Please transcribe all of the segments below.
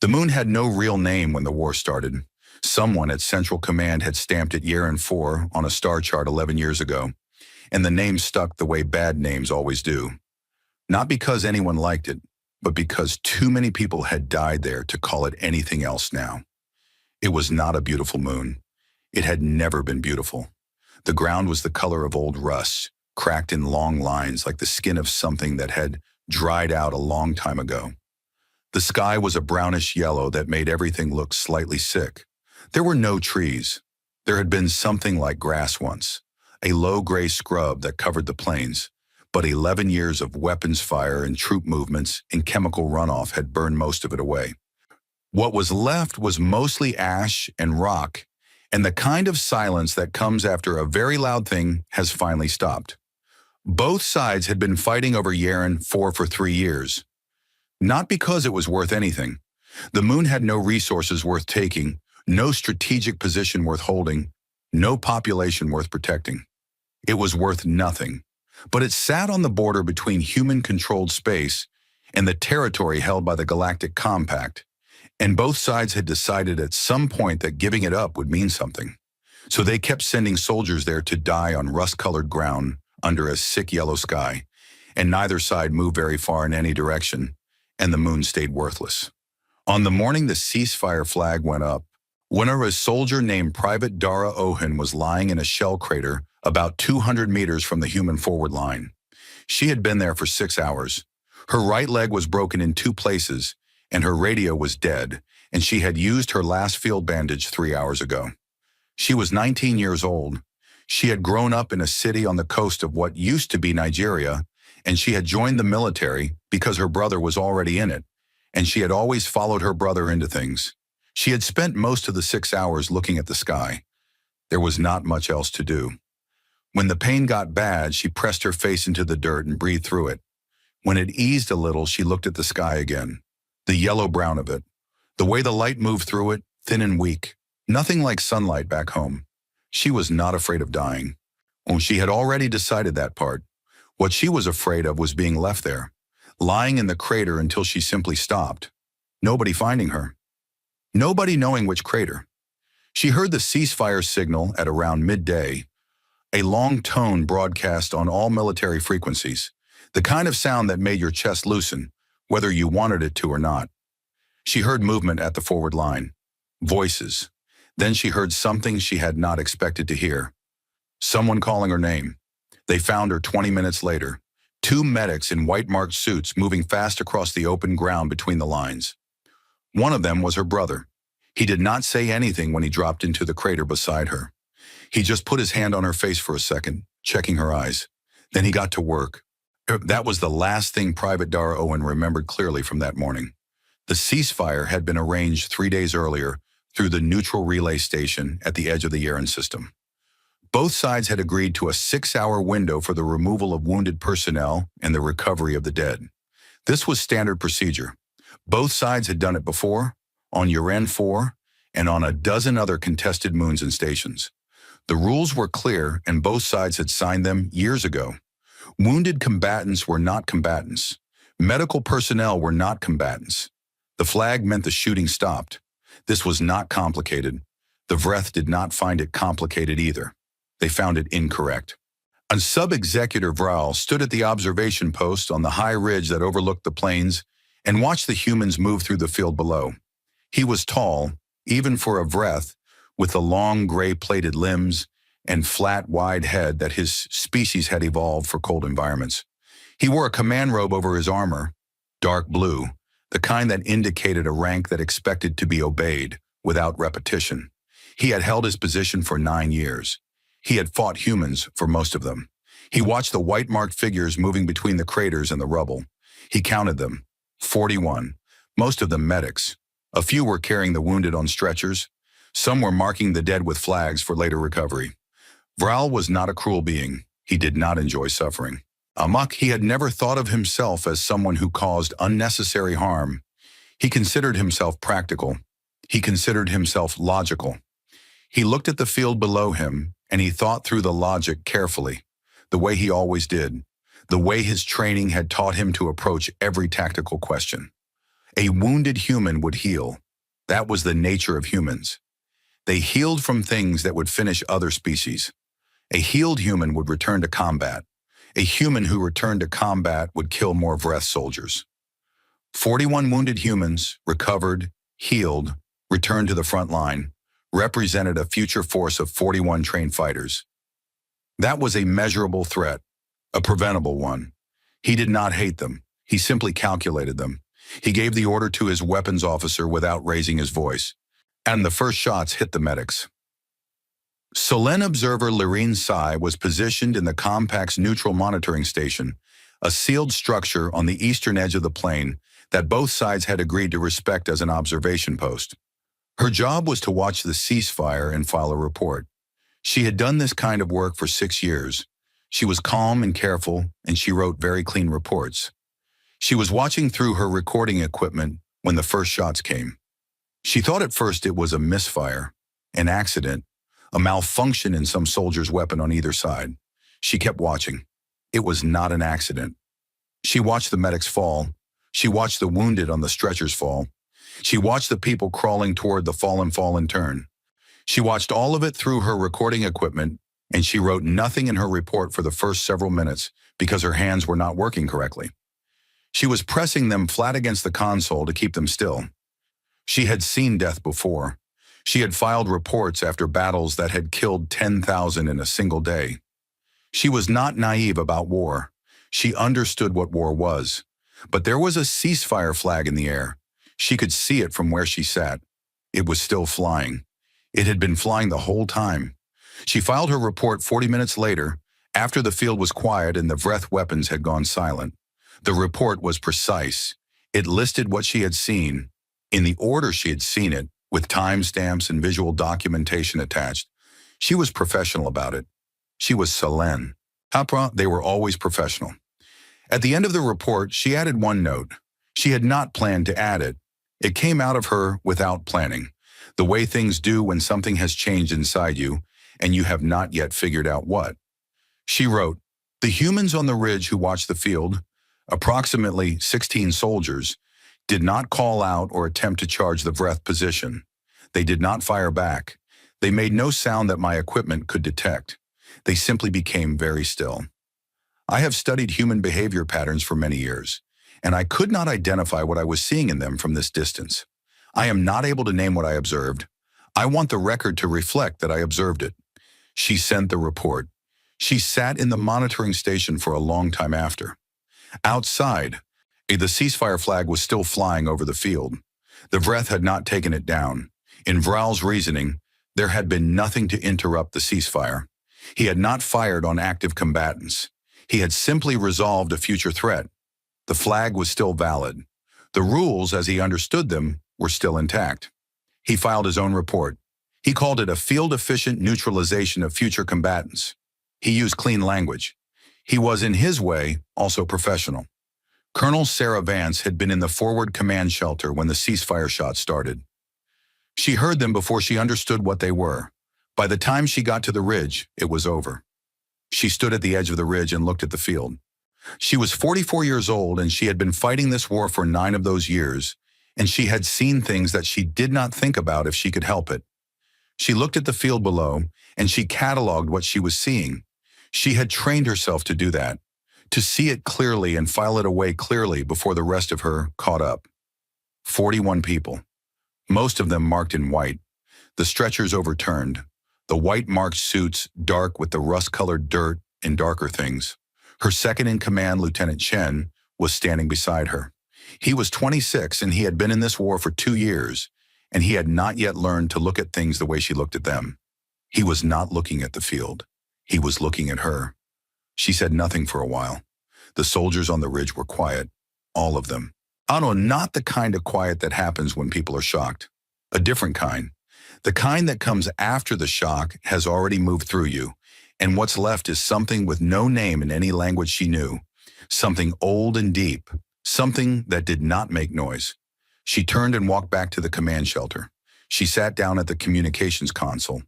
The moon had no real name when the war started. Someone at Central Command had stamped it Yeren 4 on a star chart 11 years ago, and the name stuck the way bad names always do. Not because anyone liked it, but because too many people had died there to call it anything else now. It was not a beautiful moon. It had never been beautiful. The ground was the color of old rust, cracked in long lines like the skin of something that had dried out a long time ago. The sky was a brownish yellow that made everything look slightly sick. There were no trees. There had been something like grass once, a low gray scrub that covered the plains, but 11 years of weapons fire and troop movements and chemical runoff had burned most of it away. What was left was mostly ash and rock, and the kind of silence that comes after a very loud thing has finally stopped. Both sides had been fighting over Yeren 4 for 3 years. Not because it was worth anything. The moon had no resources worth taking, no strategic position worth holding, no population worth protecting. It was worth nothing. But it sat on the border between human-controlled space and the territory held by the Galactic Compact, and both sides had decided at some point that giving it up would mean something. So they kept sending soldiers there to die on rust-colored ground under a sick yellow sky, and neither side moved very far in any direction, and the moon stayed worthless. On the morning the ceasefire flag went up, whenever a soldier named Private Dara Ohen was lying in a shell crater about 200 meters from the human forward line. She had been there for 6 hours. Her right leg was broken in 2 places, and her radio was dead, and she had used her last field bandage 3 hours ago. She was 19 years old. She had grown up in a city on the coast of what used to be Nigeria, and she had joined the military because her brother was already in it, and she had always followed her brother into things. She had spent most of the 6 hours looking at the sky. There was not much else to do. When the pain got bad, she pressed her face into the dirt and breathed through it. When it eased a little, she looked at the sky again, the yellow-brown of it, the way the light moved through it, thin and weak, nothing like sunlight back home. She was not afraid of dying. Oh, she had already decided that part. What she was afraid of was being left there, lying in the crater until she simply stopped. Nobody finding her. Nobody knowing which crater. She heard the ceasefire signal at around midday, a long tone broadcast on all military frequencies, the kind of sound that made your chest loosen, whether you wanted it to or not. She heard movement at the forward line, voices. Then she heard something she had not expected to hear. Someone calling her name. They found her 20 minutes later, 2 medics in white-marked suits moving fast across the open ground between the lines. One of them was her brother. He did not say anything when he dropped into the crater beside her. He just put his hand on her face for a second, checking her eyes. Then he got to work. That was the last thing Private Dara Owen remembered clearly from that morning. The ceasefire had been arranged 3 days earlier through the neutral relay station at the edge of the Yeren system. Both sides had agreed to a 6-hour window for the removal of wounded personnel and the recovery of the dead. This was standard procedure. Both sides had done it before, on Yeren 4, and on a dozen other contested moons and stations. The rules were clear, and both sides had signed them years ago. Wounded combatants were not combatants. Medical personnel were not combatants. The flag meant the shooting stopped. This was not complicated. The Vreth did not find it complicated either. They found it incorrect. A sub-executive Vral stood at the observation post on the high ridge that overlooked the plains and watched the humans move through the field below. He was tall, even for a Vreth, with the long gray-plated limbs and flat, wide head that his species had evolved for cold environments. He wore a command robe over his armor, dark blue, the kind that indicated a rank that expected to be obeyed without repetition. He had held his position for 9 years. He had fought humans for most of them. He watched the white-marked figures moving between the craters and the rubble. He counted them, 41, most of them medics. A few were carrying the wounded on stretchers. Some were marking the dead with flags for later recovery. Vral was not a cruel being. He did not enjoy suffering. Amok, he had never thought of himself as someone who caused unnecessary harm. He considered himself practical. He considered himself logical. He looked at the field below him, and he thought through the logic carefully, the way he always did, the way his training had taught him to approach every tactical question. A wounded human would heal. That was the nature of humans. They healed from things that would finish other species. A healed human would return to combat. A human who returned to combat would kill more Vreth soldiers. 41 wounded humans, recovered, healed, returned to the front line, represented a future force of 41 trained fighters. That was a measurable threat, a preventable one. He did not hate them. He simply calculated them. He gave the order to his weapons officer without raising his voice, and the first shots hit the medics. Solen observer Lorene Sai was positioned in the compact's neutral monitoring station, a sealed structure on the eastern edge of the plane that both sides had agreed to respect as an observation post. Her job was to watch the ceasefire and file a report. She had done this kind of work for 6 years. She was calm and careful, and she wrote very clean reports. She was watching through her recording equipment when the first shots came. She thought at first it was a misfire, an accident, a malfunction in some soldier's weapon on either side. She kept watching. It was not an accident. She watched the medics fall. She watched the wounded on the stretchers fall. She watched the people crawling toward the fallen fall in turn. She watched all of it through her recording equipment, and she wrote nothing in her report for the first several minutes because her hands were not working correctly. She was pressing them flat against the console to keep them still. She had seen death before. She had filed reports after battles that had killed 10,000 in a single day. She was not naive about war. She understood what war was. But there was a ceasefire flag in the air. She could see it from where she sat. It was still flying. It had been flying the whole time. She filed her report 40 minutes later, after the field was quiet and the Vreth weapons had gone silent. The report was precise. It listed what she had seen, in the order she had seen it, with timestamps and visual documentation attached. She was professional about it. She was Solen. They were always professional. At the end of the report, she added one note. She had not planned to add it. It came out of her without planning, the way things do when something has changed inside you and you have not yet figured out what. She wrote, "The humans on the ridge who watched the field, approximately 16 soldiers, did not call out or attempt to charge the Vreth position. They did not fire back. They made no sound that my equipment could detect. They simply became very still. I have studied human behavior patterns for many years, and I could not identify what I was seeing in them from this distance. I am not able to name what I observed. I want the record to reflect that I observed it." She sent the report. She sat in the monitoring station for a long time after. Outside, the ceasefire flag was still flying over the field. The Vreth had not taken it down. In Vral's reasoning, there had been nothing to interrupt the ceasefire. He had not fired on active combatants. He had simply resolved a future threat. The flag was still valid. The rules, as he understood them, were still intact. He filed his own report. He called it a field-efficient neutralization of future combatants. He used clean language. He was, in his way, also professional. Colonel Sarah Vance had been in the forward command shelter when the ceasefire shots started. She heard them before she understood what they were. By the time she got to the ridge, it was over. She stood at the edge of the ridge and looked at the field. She was 44 years old, and she had been fighting this war for 9 of those years, and she had seen things that she did not think about if she could help it. She looked at the field below, and she cataloged what she was seeing. She had trained herself to do that, to see it clearly and file it away clearly before the rest of her caught up. 41 people, most of them marked in white, the stretchers overturned, the white-marked suits dark with the rust-colored dirt and darker things. Her second-in-command, Lieutenant Chen, was standing beside her. He was 26, and he had been in this war for 2 years, and he had not yet learned to look at things the way she looked at them. He was not looking at the field. He was looking at her. She said nothing for a while. The soldiers on the ridge were quiet, all of them. Not the kind of quiet that happens when people are shocked. A different kind. The kind that comes after the shock has already moved through you, and what's left is something with no name in any language she knew, something old and deep, something that did not make noise. She turned and walked back to the command shelter. She sat down at the communications console.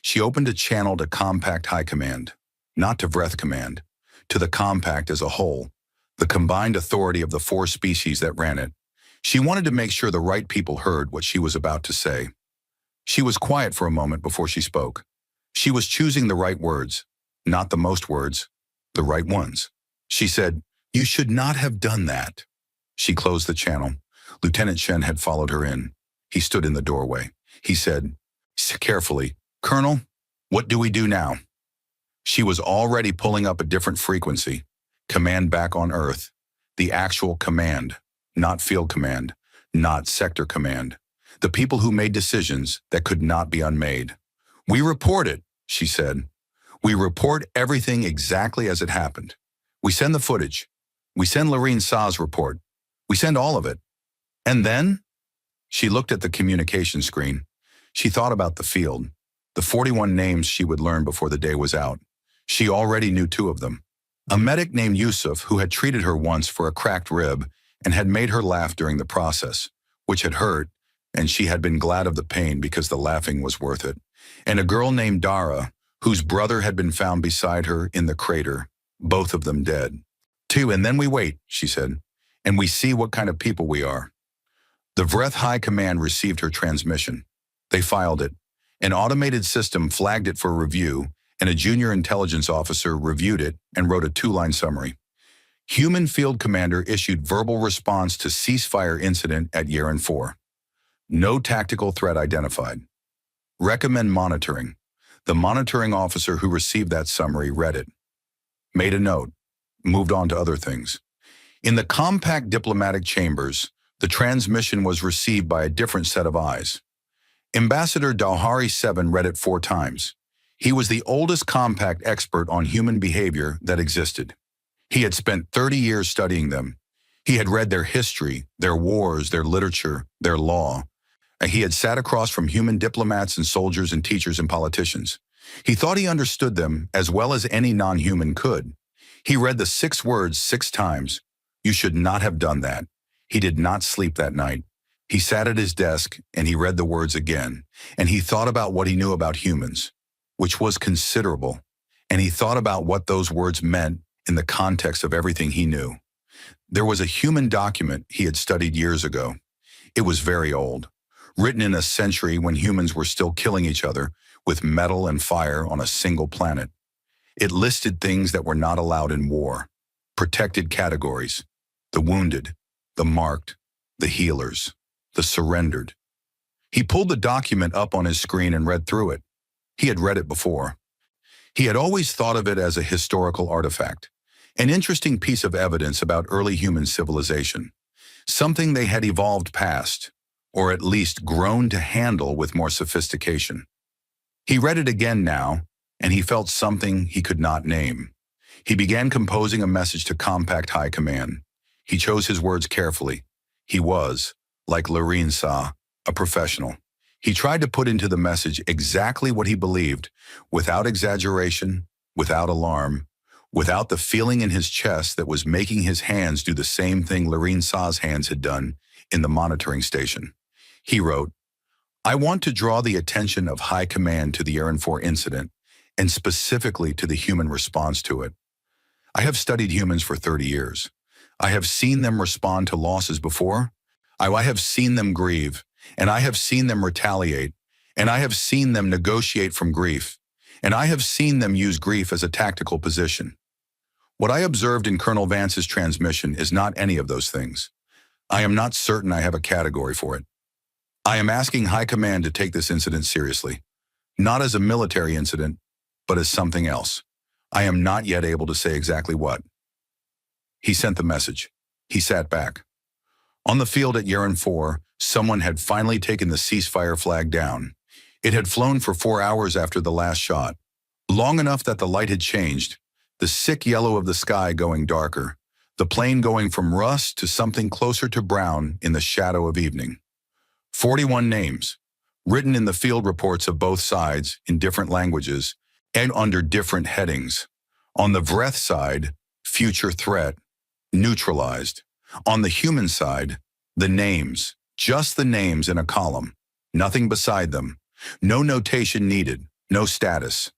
She opened a channel to Compact High Command, not to Vreth Command, to the Compact as a whole, the combined authority of the 4 species that ran it. She wanted to make sure the right people heard what she was about to say. She was quiet for a moment before she spoke. She was choosing the right words, not the most words, the right ones. She said, "You should not have done that." She closed the channel. Lieutenant Shen had followed her in. He stood in the doorway. He said, carefully, "Colonel, what do we do now?" She was already pulling up a different frequency. Command back on Earth. The actual command, not field command, not sector command. The people who made decisions that could not be unmade. "We report it," she said. "We report everything exactly as it happened. We send the footage. We send Lorene Sa's report. We send all of it. And then?" She looked at the communication screen. She thought about the field, the 41 names she would learn before the day was out. She already knew 2 of them. A medic named Yusuf, who had treated her once for a cracked rib and had made her laugh during the process, which had hurt, and she had been glad of the pain because the laughing was worth it. And a girl named Dara, whose brother had been found beside her in the crater, both of them dead. 2, and then we wait, she said, and we see what kind of people we are. The Vreth High Command received her transmission. They filed it. An automated system flagged it for review, and a junior intelligence officer reviewed it and wrote a 2-line summary. Human Field Commander issued verbal response to ceasefire incident at Yeren 4. No tactical threat identified. Recommend monitoring. The monitoring officer who received that summary read it, made a note, moved on to other things. In the compact diplomatic chambers, the transmission was received by a different set of eyes. Ambassador Dawhari 7 read it 4 times. He was the oldest compact expert on human behavior that existed. He had spent 30 years studying them. He had read their history, their wars, their literature, their law. He had sat across from human diplomats and soldiers and teachers and politicians. He thought he understood them as well as any non-human could. He read the 6 words 6 times. "You should not have done that." He did not sleep that night. He sat at his desk and he read the words again, and he thought about what he knew about humans, which was considerable, and he thought about what those words meant in the context of everything he knew. There was a human document he had studied years ago. It was very old, written in a century when humans were still killing each other with metal and fire on a single planet. It listed things that were not allowed in war, protected categories, the wounded, the marked, the healers, the surrendered. He pulled the document up on his screen and read through it. He had read it before. He had always thought of it as a historical artifact, an interesting piece of evidence about early human civilization, something they had evolved past, or at least grown to handle with more sophistication. He read it again now, and he felt something he could not name. He began composing a message to Compact High Command. He chose his words carefully. He was, like Lorene Sa, a professional. He tried to put into the message exactly what he believed, without exaggeration, without alarm, without the feeling in his chest that was making his hands do the same thing Lorene Sa's hands had done in the monitoring station. He wrote, "I want to draw the attention of High Command to the Yeren 4 incident, and specifically to the human response to it. I have studied humans for 30 years. I have seen them respond to losses before. I have seen them grieve, and I have seen them retaliate, and I have seen them negotiate from grief, and I have seen them use grief as a tactical position. What I observed in Colonel Vance's transmission is not any of those things. I am not certain I have a category for it. I am asking High Command to take this incident seriously, not as a military incident, but as something else. I am not yet able to say exactly what." He sent the message. He sat back. On the field at Yeren 4, someone had finally taken the ceasefire flag down. It had flown for 4 hours after the last shot, long enough that the light had changed, the sick yellow of the sky going darker, the plane going from rust to something closer to brown in the shadow of evening. 41 names, written in the field reports of both sides in different languages and under different headings. On the Vreth side, future threat, neutralized. On the human side, the names, just the names in a column, nothing beside them, no notation needed, no status.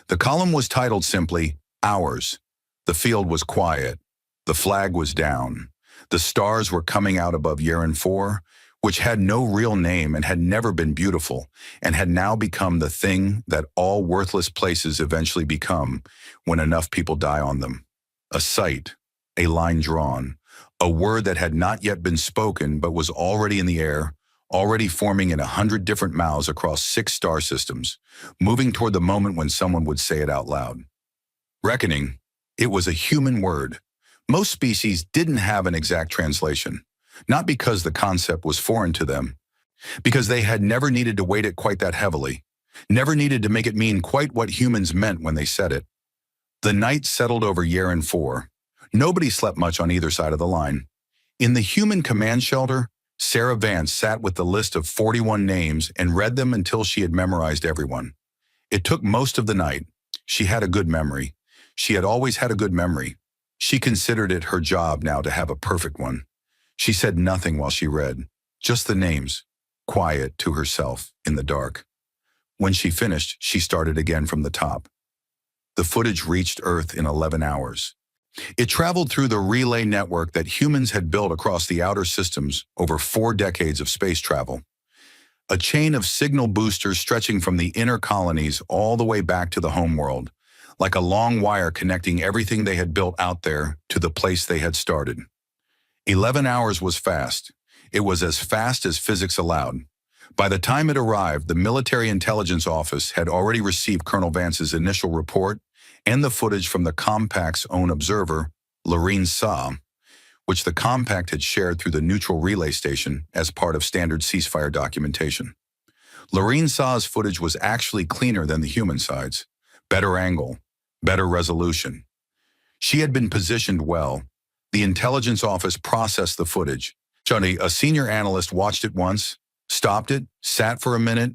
The column was titled simply, "Ours." The field was quiet. The flag was down. The stars were coming out above Yeren 4, which had no real name and had never been beautiful, and had now become the thing that all worthless places eventually become when enough people die on them. A sight, a line drawn, a word that had not yet been spoken but was already in the air, already forming in 100 different mouths across 6 star systems, moving toward the moment when someone would say it out loud. Reckoning. It was a human word. Most species didn't have an exact translation, not because the concept was foreign to them, because they had never needed to weight it quite that heavily, never needed to make it mean quite what humans meant when they said it. The night settled over Yeren 4. Nobody slept much on either side of the line. In the human command shelter, Sarah Vance sat with the list of 41 names and read them until she had memorized everyone. It took most of the night. She had a good memory. She had always had a good memory. She considered it her job now to have a perfect one. She said nothing while she read, just the names, quiet to herself in the dark. When she finished, she started again from the top. The footage reached Earth in 11 hours. It traveled through the relay network that humans had built across the outer systems over 4 decades of space travel. A chain of signal boosters stretching from the inner colonies all the way back to the homeworld, like a long wire connecting everything they had built out there to the place they had started. 11 hours was fast. It was as fast as physics allowed. By the time it arrived, the Military Intelligence Office had already received Colonel Vance's initial report and the footage from the Compact's own observer, Lorene Saw, which the Compact had shared through the neutral relay station as part of standard ceasefire documentation. Lorene Saw's footage was actually cleaner than the human side's. Better angle, better resolution. She had been positioned well. The intelligence office processed the footage. Johnny, a senior analyst, watched it once, stopped it, sat for a minute,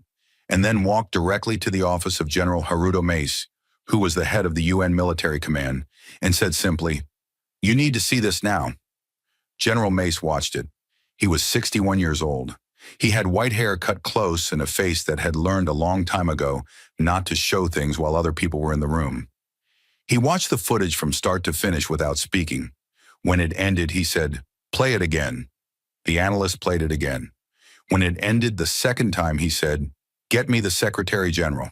and then walked directly to the office of General Haruto Mace, who was the head of the UN Military Command, and said simply, "You need to see this now." General Mace watched it. He was 61 years old. He had white hair cut close and a face that had learned a long time ago not to show things while other people were in the room. He watched the footage from start to finish without speaking. When it ended, he said, "Play it again." The analyst played it again. When it ended the second time, he said, "Get me the Secretary General."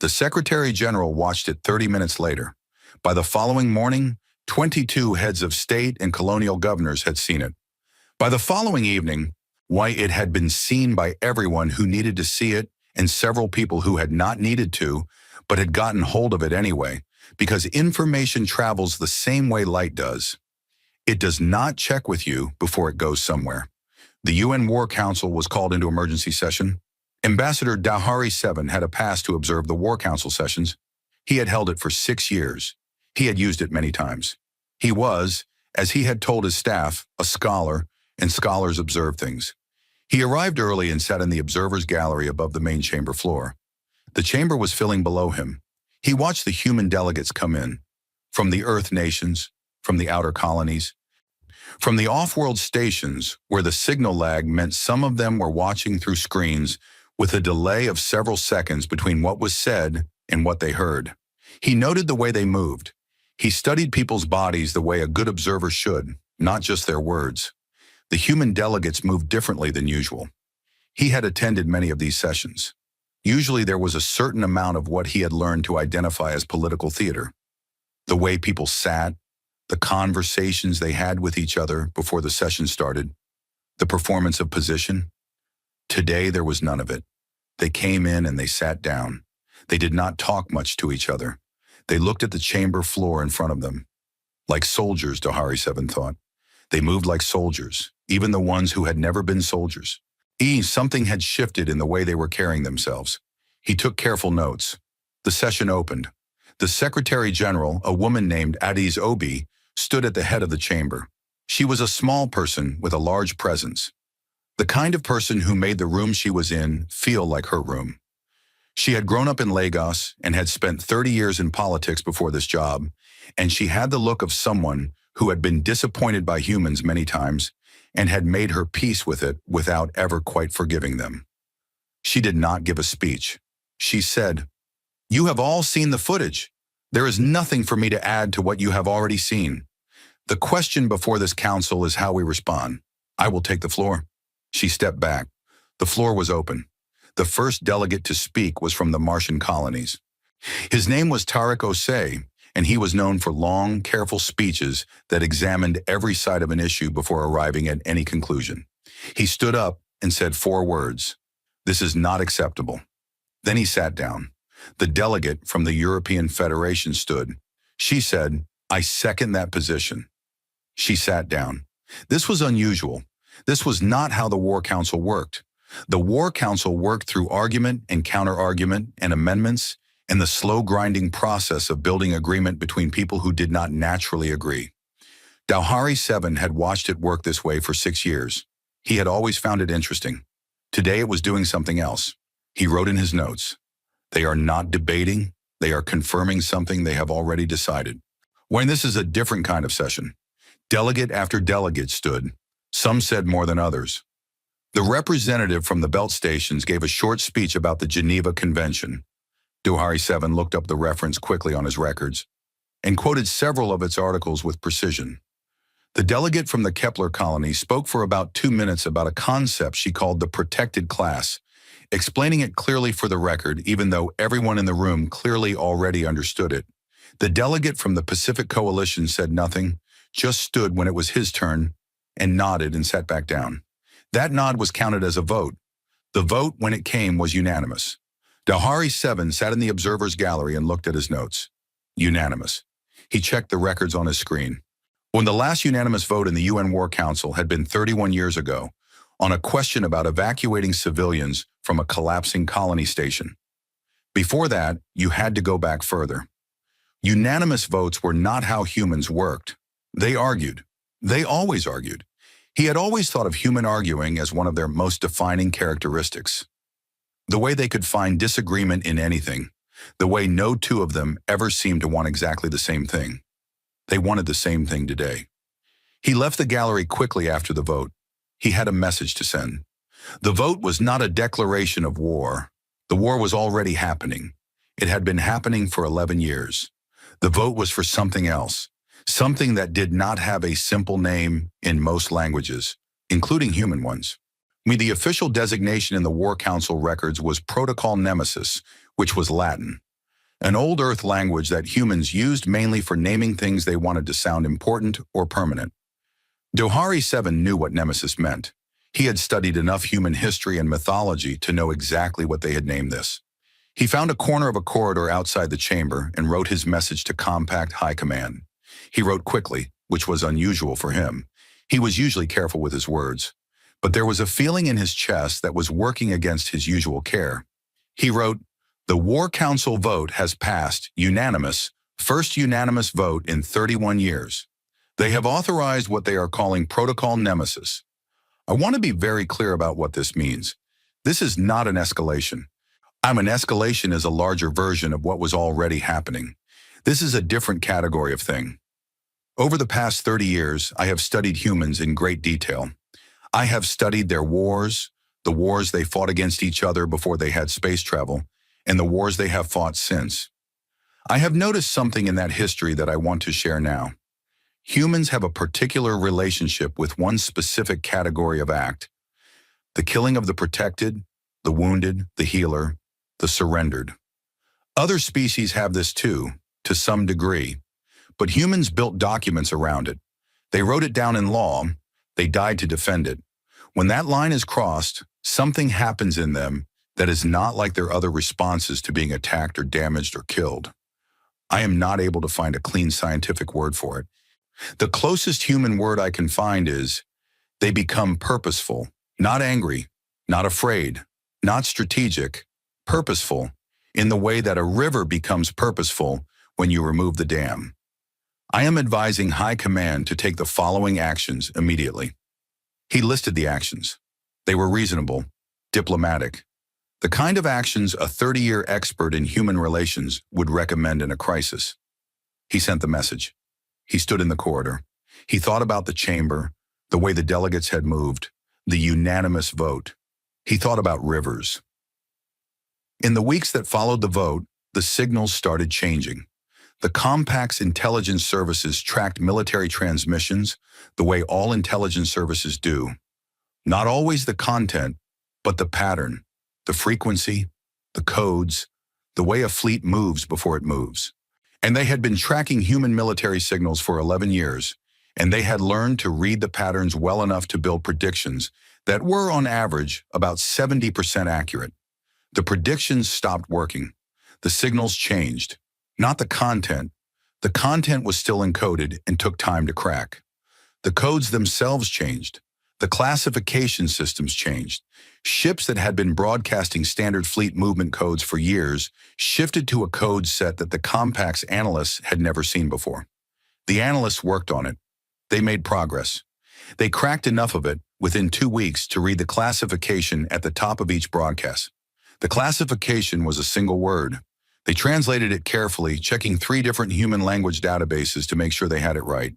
The Secretary General watched it 30 minutes later. By the following morning, 22 heads of state and colonial governors had seen it. By the following evening, why, it had been seen by everyone who needed to see it and several people who had not needed to, but had gotten hold of it anyway, because information travels the same way light does. It does not check with you before it goes somewhere. The UN War Council was called into emergency session. Ambassador Dahari 7 had a pass to observe the War Council sessions. He had held it for 6 years. He had used it many times. He was, as he had told his staff, a scholar, and scholars observe things. He arrived early and sat in the observer's gallery above the main chamber floor. The chamber was filling below him. He watched the human delegates come in, from the Earth nations, from the outer colonies, from the off-world stations where the signal lag meant some of them were watching through screens with a delay of several seconds between what was said and what they heard. He noted the way they moved. He studied people's bodies the way a good observer should, not just their words. The human delegates moved differently than usual. He had attended many of these sessions. Usually there was a certain amount of what he had learned to identify as political theater. The way people sat, the conversations they had with each other before the session started, the performance of position. Today there was none of it. They came in and they sat down. They did not talk much to each other. They looked at the chamber floor in front of them. Like soldiers, Dahari 7 thought. They moved like soldiers, even the ones who had never been soldiers. Something had shifted in the way they were carrying themselves. He took careful notes. The session opened. The Secretary General, a woman named Adiz Obi, stood at the head of the chamber. She was a small person with a large presence. The kind of person who made the room she was in feel like her room. She had grown up in Lagos and had spent 30 years in politics before this job, and she had the look of someone who had been disappointed by humans many times and had made her peace with it without ever quite forgiving them. She did not give a speech. She said, "You have all seen the footage. There is nothing for me to add to what you have already seen. The question before this council is how we respond. I will take the floor. She stepped back. The floor was open. The first delegate to speak was from the Martian colonies. His name was Tariq Osei, and he was known for long, careful speeches that examined every side of an issue before arriving at any conclusion. He stood up and said 4 words. This is not acceptable. Then he sat down. The delegate from the European Federation stood. She said, I second that position. She sat down. This was unusual. This was not how the War Council worked. The War Council worked through argument and counter-argument and amendments and the slow grinding process of building agreement between people who did not naturally agree. Dowhari 7 had watched it work this way for 6 years. He had always found it interesting. Today it was doing something else. He wrote in his notes, they are not debating, they are confirming something they have already decided. When this is a different kind of session. Delegate after delegate stood. Some said more than others. The representative from the belt stations gave a short speech about the Geneva Convention. Dowhari 7 looked up the reference quickly on his records and quoted several of its articles with precision. The delegate from the Kepler colony spoke for about 2 minutes about a concept she called the protected class, explaining it clearly for the record, even though everyone in the room clearly already understood it. The delegate from the Pacific Coalition said nothing, just stood when it was his turn, and nodded and sat back down. That nod was counted as a vote. The vote, when it came, was unanimous. Dowhari 7 sat in the observer's gallery and looked at his notes. Unanimous. He checked the records on his screen. When the last unanimous vote in the UN War Council had been 31 years ago, on a question about evacuating civilians from a collapsing colony station. Before that, you had to go back further. Unanimous votes were not how humans worked. They argued. They always argued. He had always thought of human arguing as one of their most defining characteristics. The way they could find disagreement in anything, the way no two of them ever seemed to want exactly the same thing. They wanted the same thing today. He left the gallery quickly after the vote. He had a message to send. The vote was not a declaration of war. The war was already happening. It had been happening for 11 years. The vote was for something else, something that did not have a simple name in most languages, including human ones. The official designation in the War Council records was Protocol Nemesis, which was Latin, an old Earth language that humans used mainly for naming things they wanted to sound important or permanent. Dowhari 7 knew what Nemesis meant. He had studied enough human history and mythology to know exactly what they had named this. He found a corner of a corridor outside the chamber and wrote his message to Compact High Command. He wrote quickly, which was unusual for him. He was usually careful with his words. But there was a feeling in his chest that was working against his usual care. He wrote, the War Council vote has passed, unanimous, first unanimous vote in 31 years. They have authorized what they are calling Protocol Nemesis. I want to be very clear about what this means. This is not an escalation. An escalation is a larger version of what was already happening. This is a different category of thing. Over the past 30 years, I have studied humans in great detail. I have studied their wars, the wars they fought against each other before they had space travel, and the wars they have fought since. I have noticed something in that history that I want to share now. Humans have a particular relationship with one specific category of act: the killing of the protected, the wounded, the healer, the surrendered. Other species have this too, to some degree, but humans built documents around it. They wrote it down in law. They died to defend it. When that line is crossed, something happens in them that is not like their other responses to being attacked or damaged or killed. I am not able to find a clean scientific word for it. The closest human word I can find is, they become purposeful, not angry, not afraid, not strategic, purposeful, in the way that a river becomes purposeful when you remove the dam. I am advising High Command to take the following actions immediately. He listed the actions. They were reasonable, diplomatic, the kind of actions a 30-year expert in human relations would recommend in a crisis. He sent the message. He stood in the corridor. He thought about the chamber, the way the delegates had moved, the unanimous vote. He thought about rivers. In the weeks that followed the vote, the signals started changing. The Compact's intelligence services tracked military transmissions the way all intelligence services do. Not always the content, but the pattern, the frequency, the codes, the way a fleet moves before it moves. And they had been tracking human military signals for 11 years, and they had learned to read the patterns well enough to build predictions that were, on average, about 70% accurate. The predictions stopped working. The signals changed. Not the content. The content was still encoded and took time to crack. The codes themselves changed. The classification systems changed. Ships that had been broadcasting standard fleet movement codes for years shifted to a code set that the Compact's analysts had never seen before. The analysts worked on it. They made progress. They cracked enough of it within 2 weeks to read the classification at the top of each broadcast. The classification was a single word. They translated it carefully, checking 3 different human language databases to make sure they had it right.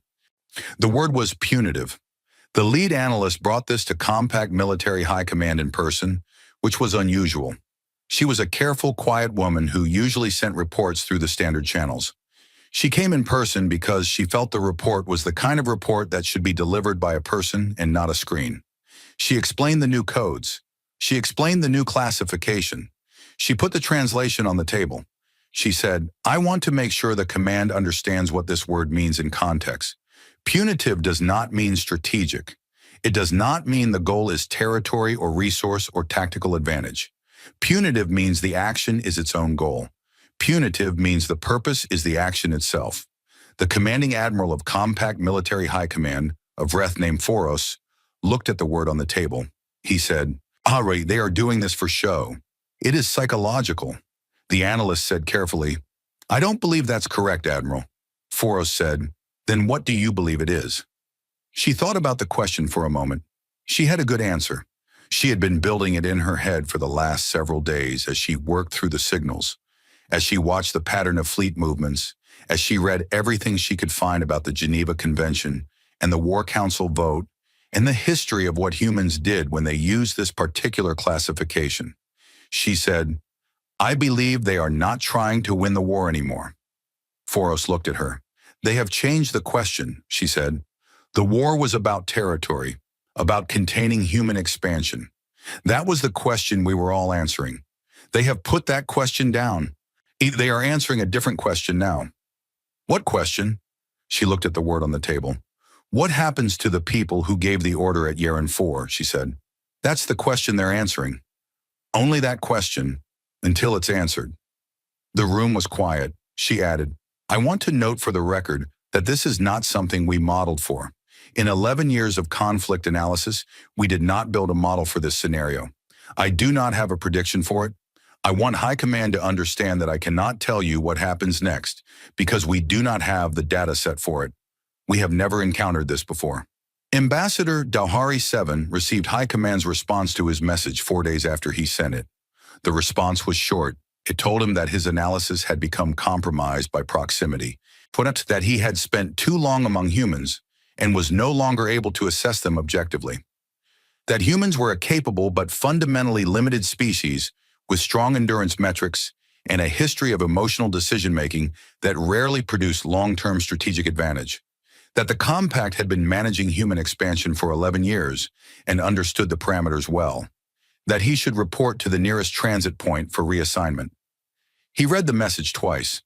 The word was punitive. The lead analyst brought this to Compact Military High Command in person, which was unusual. She was a careful, quiet woman who usually sent reports through the standard channels. She came in person because she felt the report was the kind of report that should be delivered by a person and not a screen. She explained the new codes. She explained the new classification. She put the translation on the table. She said, "I want to make sure the command understands what this word means in context. Punitive does not mean strategic. It does not mean the goal is territory or resource or tactical advantage. Punitive means the action is its own goal. Punitive means the purpose is the action itself." The commanding admiral of Compact Military High Command, a Vreth named Foros, looked at the word on the table. He said, "Ari, they are doing this for show. It is psychological." The analyst said carefully, "I don't believe that's correct, Admiral." Foros said, "Then what do you believe it is?" She thought about the question for a moment. She had a good answer. She had been building it in her head for the last several days as she worked through the signals, as she watched the pattern of fleet movements, as she read everything she could find about the Geneva Convention and the War Council vote and the history of what humans did when they used this particular classification. She said, "I believe they are not trying to win the war anymore." Foros looked at her. "They have changed the question," she said. "The war was about territory, about containing human expansion. That was the question we were all answering. They have put that question down. They are answering a different question now." "What question?" She looked at the word on the table. "What happens to the people who gave the order at Yeren 4, she said. "That's the question they're answering. Only that question, until it's answered." The room was quiet. She added, "I want to note for the record that this is not something we modeled for. In 11 years of conflict analysis, we did not build a model for this scenario. I do not have a prediction for it. I want High Command to understand that I cannot tell you what happens next because we do not have the data set for it. We have never encountered this before." Ambassador Dawhari 7 received High Command's response to his message 4 days after he sent it. The response was short. It told him that his analysis had become compromised by proximity, put it that he had spent too long among humans and was no longer able to assess them objectively. That humans were a capable but fundamentally limited species with strong endurance metrics and a history of emotional decision-making that rarely produced long-term strategic advantage. That the Compact had been managing human expansion for 11 years and understood the parameters well. That he should report to the nearest transit point for reassignment. He read the message twice.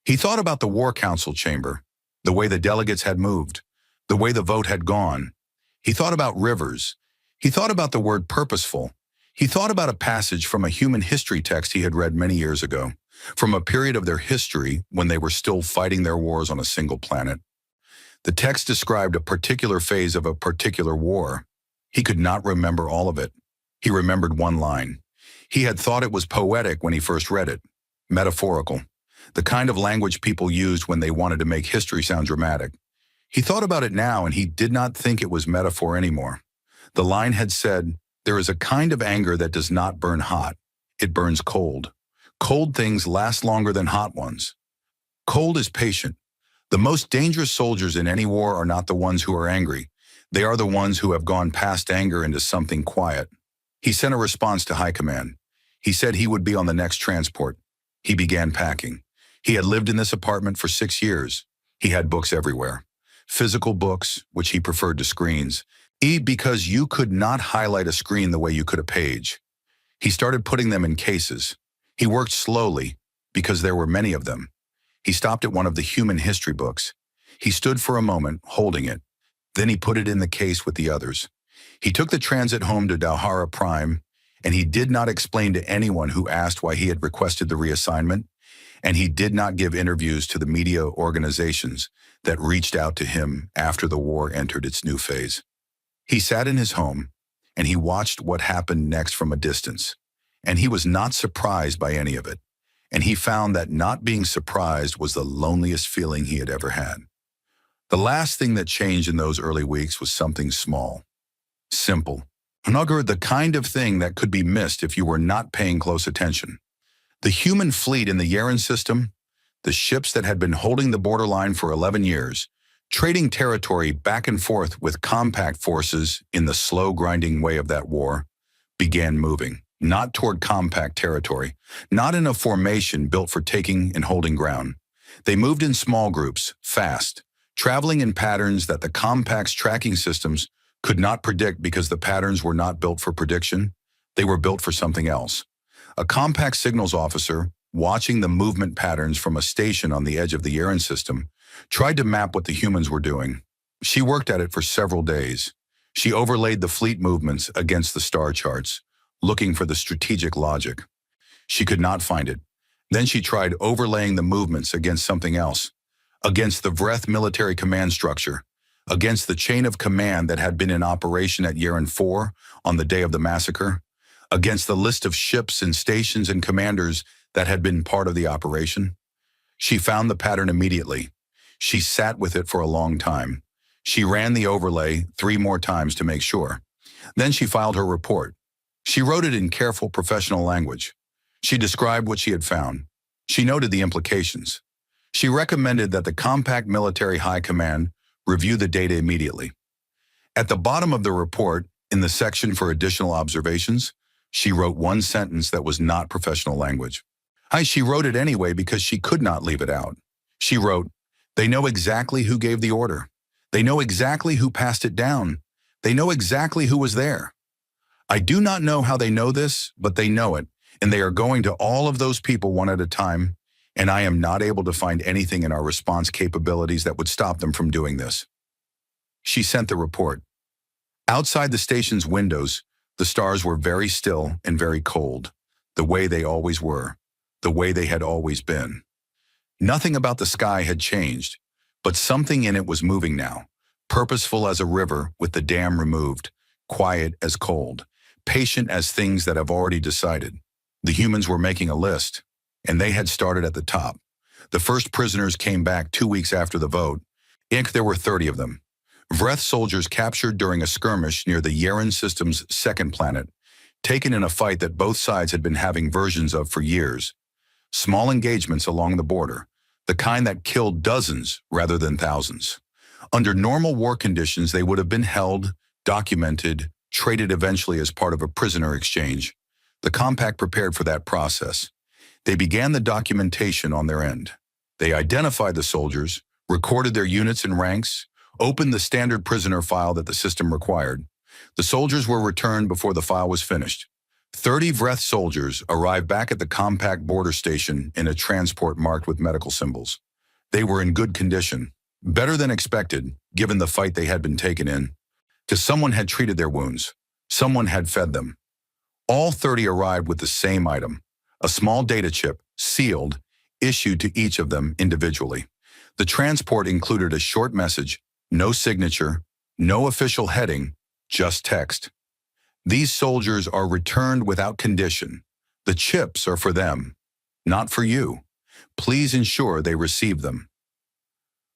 He thought about the War Council chamber, the way the delegates had moved, the way the vote had gone. He thought about rivers. He thought about the word purposeful. He thought about a passage from a human history text he had read many years ago, from a period of their history when they were still fighting their wars on a single planet. The text described a particular phase of a particular war. He could not remember all of it. He remembered one line. He had thought it was poetic when he first read it, metaphorical, the kind of language people used when they wanted to make history sound dramatic. He thought about it now and he did not think it was metaphor anymore. The line had said, "There is a kind of anger that does not burn hot. It burns cold. Cold things last longer than hot ones. Cold is patient. The most dangerous soldiers in any war are not the ones who are angry. They are the ones who have gone past anger into something quiet." He sent a response to High Command. He said he would be on the next transport. He began packing. He had lived in this apartment for 6 years. He had books everywhere. Physical books, which he preferred to screens. Because you could not highlight a screen the way you could a page. He started putting them in cases. He worked slowly, because there were many of them. He stopped at one of the human history books. He stood for a moment, holding it. Then he put it in the case with the others. He took the transit home to Dalhara Prime, and he did not explain to anyone who asked why he had requested the reassignment, and he did not give interviews to the media organizations that reached out to him after the war entered its new phase. He sat in his home, and he watched what happened next from a distance, and he was not surprised by any of it, and he found that not being surprised was the loneliest feeling he had ever had. The last thing that changed in those early weeks was something small, simple, the kind of thing that could be missed if you were not paying close attention. The human fleet in the Yaren system, the ships that had been holding the borderline for 11 years, trading territory back and forth with compact forces in the slow grinding way of that war, began moving, not toward compact territory, not in a formation built for taking and holding ground. They moved in small groups, fast, traveling in patterns that the compact's tracking systems could not predict because the patterns were not built for prediction. They were built for something else. A compact signals officer, watching the movement patterns from a station on the edge of the Yaren system, tried to map what the humans were doing. She worked at it for several days. She overlaid the fleet movements against the star charts, looking for the strategic logic. She could not find it. Then she tried overlaying the movements against something else, against the Vreth military command structure, against the chain of command that had been in operation at Yaren 4 on the day of the massacre, against the list of ships and stations and commanders that had been part of the operation. She found the pattern immediately. She sat with it for a long time. She ran the overlay 3 more times to make sure. Then she filed her report. She wrote it in careful professional language. She described what she had found. She noted the implications. She recommended that the compact military high command review the data immediately. At the bottom of the report, in the section for additional observations, she wrote one sentence that was not professional language. She wrote it anyway because she could not leave it out. She wrote, "They know exactly who gave the order. They know exactly who passed it down. They know exactly who was there. I do not know how they know this, but they know it, and they are going to all of those people one at a time, and I am not able to find anything in our response capabilities that would stop them from doing this." She sent the report. Outside the station's windows, the stars were very still and very cold, the way they always were, the way they had always been. Nothing about the sky had changed, but something in it was moving now, purposeful as a river with the dam removed, quiet as cold, patient as things that have already decided. The humans were making a list, and they had started at the top. The first prisoners came back 2 weeks after the vote. There were 30 of them. Vreth soldiers captured during a skirmish near the Yaren system's second planet, taken in a fight that both sides had been having versions of for years. Small engagements along the border, the kind that killed dozens rather than thousands. Under normal war conditions, they would have been held, documented, traded eventually as part of a prisoner exchange. The compact prepared for that process. They began the documentation on their end. They identified the soldiers, recorded their units and ranks, opened the standard prisoner file that the system required. The soldiers were returned before the file was finished. 30 Vreth soldiers arrived back at the compact border station in a transport marked with medical symbols. They were in good condition, better than expected, given the fight they had been taken in. Someone had treated their wounds. Someone had fed them. All 30 arrived with the same item, a small data chip, sealed, issued to each of them individually. The transport included a short message, no signature, no official heading, just text. "These soldiers are returned without condition. The chips are for them, not for you. Please ensure they receive them."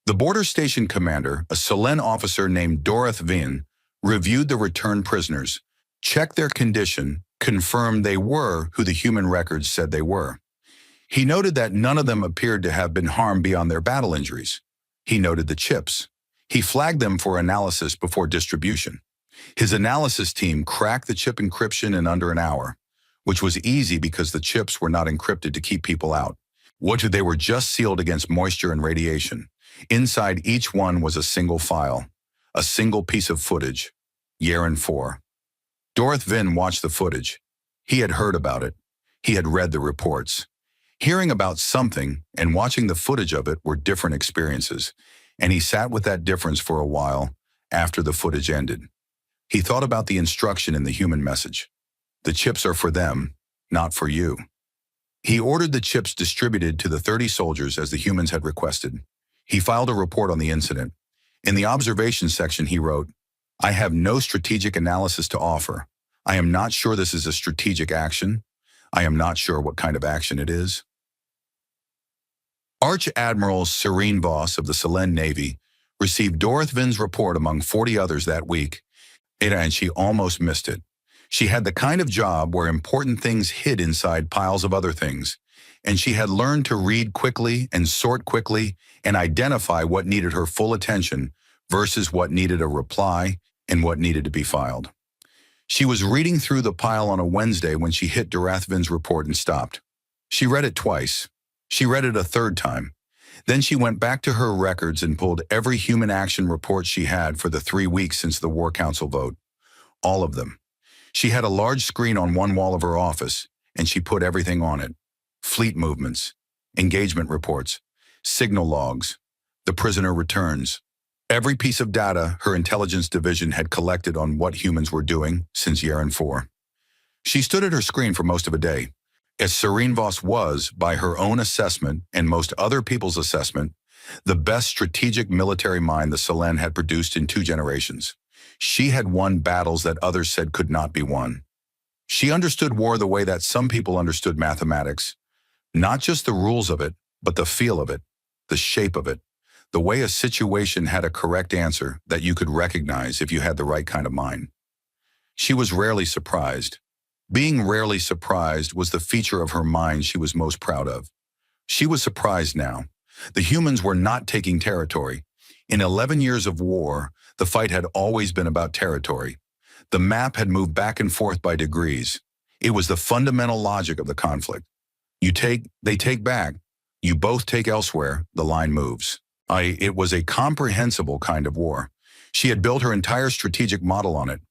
The border station commander, a Solen officer named Dorith Vin, reviewed the returned prisoners, checked their condition, confirmed they were who the human records said they were. He noted that none of them appeared to have been harmed beyond their battle injuries. He noted the chips. He flagged them for analysis before distribution. His analysis team cracked the chip encryption in under an hour, which was easy because the chips were not encrypted to keep people out. They were just sealed against moisture and radiation. Inside each one was a single file, a single piece of footage. Yaren 4. Dorothy Vin watched the footage. He had heard about it. He had read the reports. Hearing about something and watching the footage of it were different experiences, and he sat with that difference for a while after the footage ended. He thought about the instruction in the human message. The chips are for them, not for you. He ordered the chips distributed to the 30 soldiers as the humans had requested. He filed a report on the incident. In the observation section, he wrote, "I have no strategic analysis to offer. I am not sure this is a strategic action. I am not sure what kind of action it is." Arch Admiral Serene Voss of the Selene Navy received Dorothy Vin's report among 40 others that week, and she almost missed it. She had the kind of job where important things hid inside piles of other things, and she had learned to read quickly and sort quickly and identify what needed her full attention versus what needed a reply and what needed to be filed. She was reading through the pile on a Wednesday when she hit Dorothy Vin's report and stopped. She read it twice. She read it a third time. Then she went back to her records and pulled every human action report she had for the 3 weeks since the War Council vote. All of them. She had a large screen on one wall of her office, and she put everything on it. Fleet movements, engagement reports, signal logs, the prisoner returns. Every piece of data her intelligence division had collected on what humans were doing since Yaren 4. She stood at her screen for most of a day. As Serene Voss was, by her own assessment and most other people's assessment, the best strategic military mind the Selene had produced in 2 generations. She had won battles that others said could not be won. She understood war the way that some people understood mathematics. Not just the rules of it, but the feel of it, the shape of it, the way a situation had a correct answer that you could recognize if you had the right kind of mind. She was rarely surprised. Being rarely surprised was the feature of her mind she was most proud of. She was surprised now. The humans were not taking territory. In 11 years of war, the fight had always been about territory. The map had moved back and forth by degrees. It was the fundamental logic of the conflict. You take, they take back. You both take elsewhere, the line moves. It was a comprehensible kind of war. She had built her entire strategic model on it.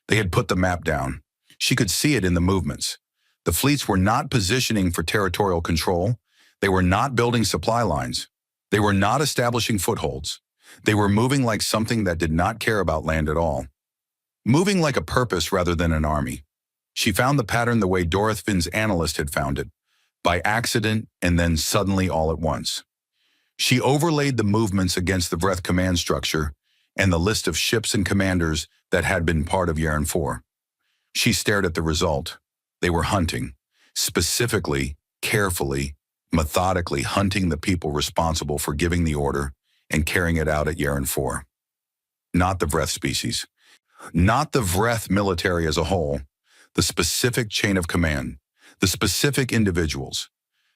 They had put the map down. She could see it in the movements. The fleets were not positioning for territorial control. They were not building supply lines. They were not establishing footholds. They were moving like something that did not care about land at all. Moving like a purpose rather than an army. She found the pattern the way Dorothy Vin's analyst had found it, by accident and then suddenly all at once. She overlaid the movements against the Vreth command structure and the list of ships and commanders that had been part of Yaren 4. She stared at the result. They were hunting, specifically, carefully, methodically hunting the people responsible for giving the order and carrying it out at Yaren 4. Not the Vreth species. Not the Vreth military as a whole. The specific chain of command. The specific individuals.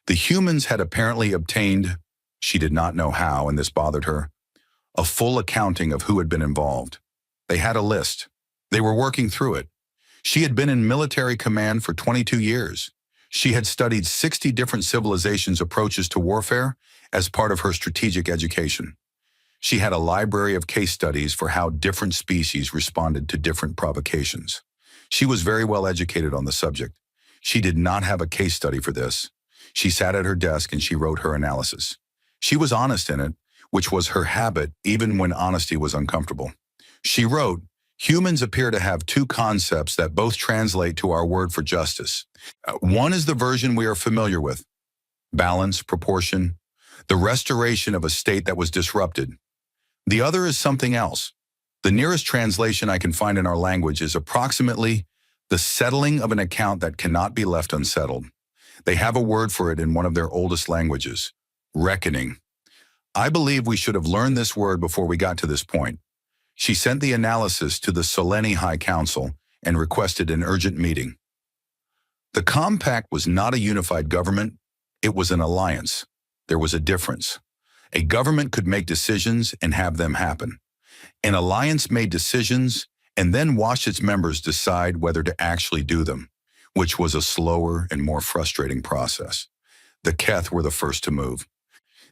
The humans had apparently obtained, she did not know how, and this bothered her, a full accounting of who had been involved. They had a list. They were working through it. She had been in military command for 22 years. She had studied 60 different civilizations' approaches to warfare as part of her strategic education. She had a library of case studies for how different species responded to different provocations. She was very well educated on the subject. She did not have a case study for this. She sat at her desk and she wrote her analysis. She was honest in it, which was her habit even when honesty was uncomfortable. She wrote, "Humans appear to have 2 concepts that both translate to our word for justice. One is the version we are familiar with, balance, proportion, the restoration of a state that was disrupted. The other is something else. The nearest translation I can find in our language is approximately the settling of an account that cannot be left unsettled. They have a word for it in one of their oldest languages, reckoning. I believe we should have learned this word before we got to this point." She sent the analysis to the Selene High Council and requested an urgent meeting. The compact was not a unified government. It was an alliance. There was a difference. A government could make decisions and have them happen. An alliance made decisions and then watched its members decide whether to actually do them, which was a slower and more frustrating process. The Keth were the first to move.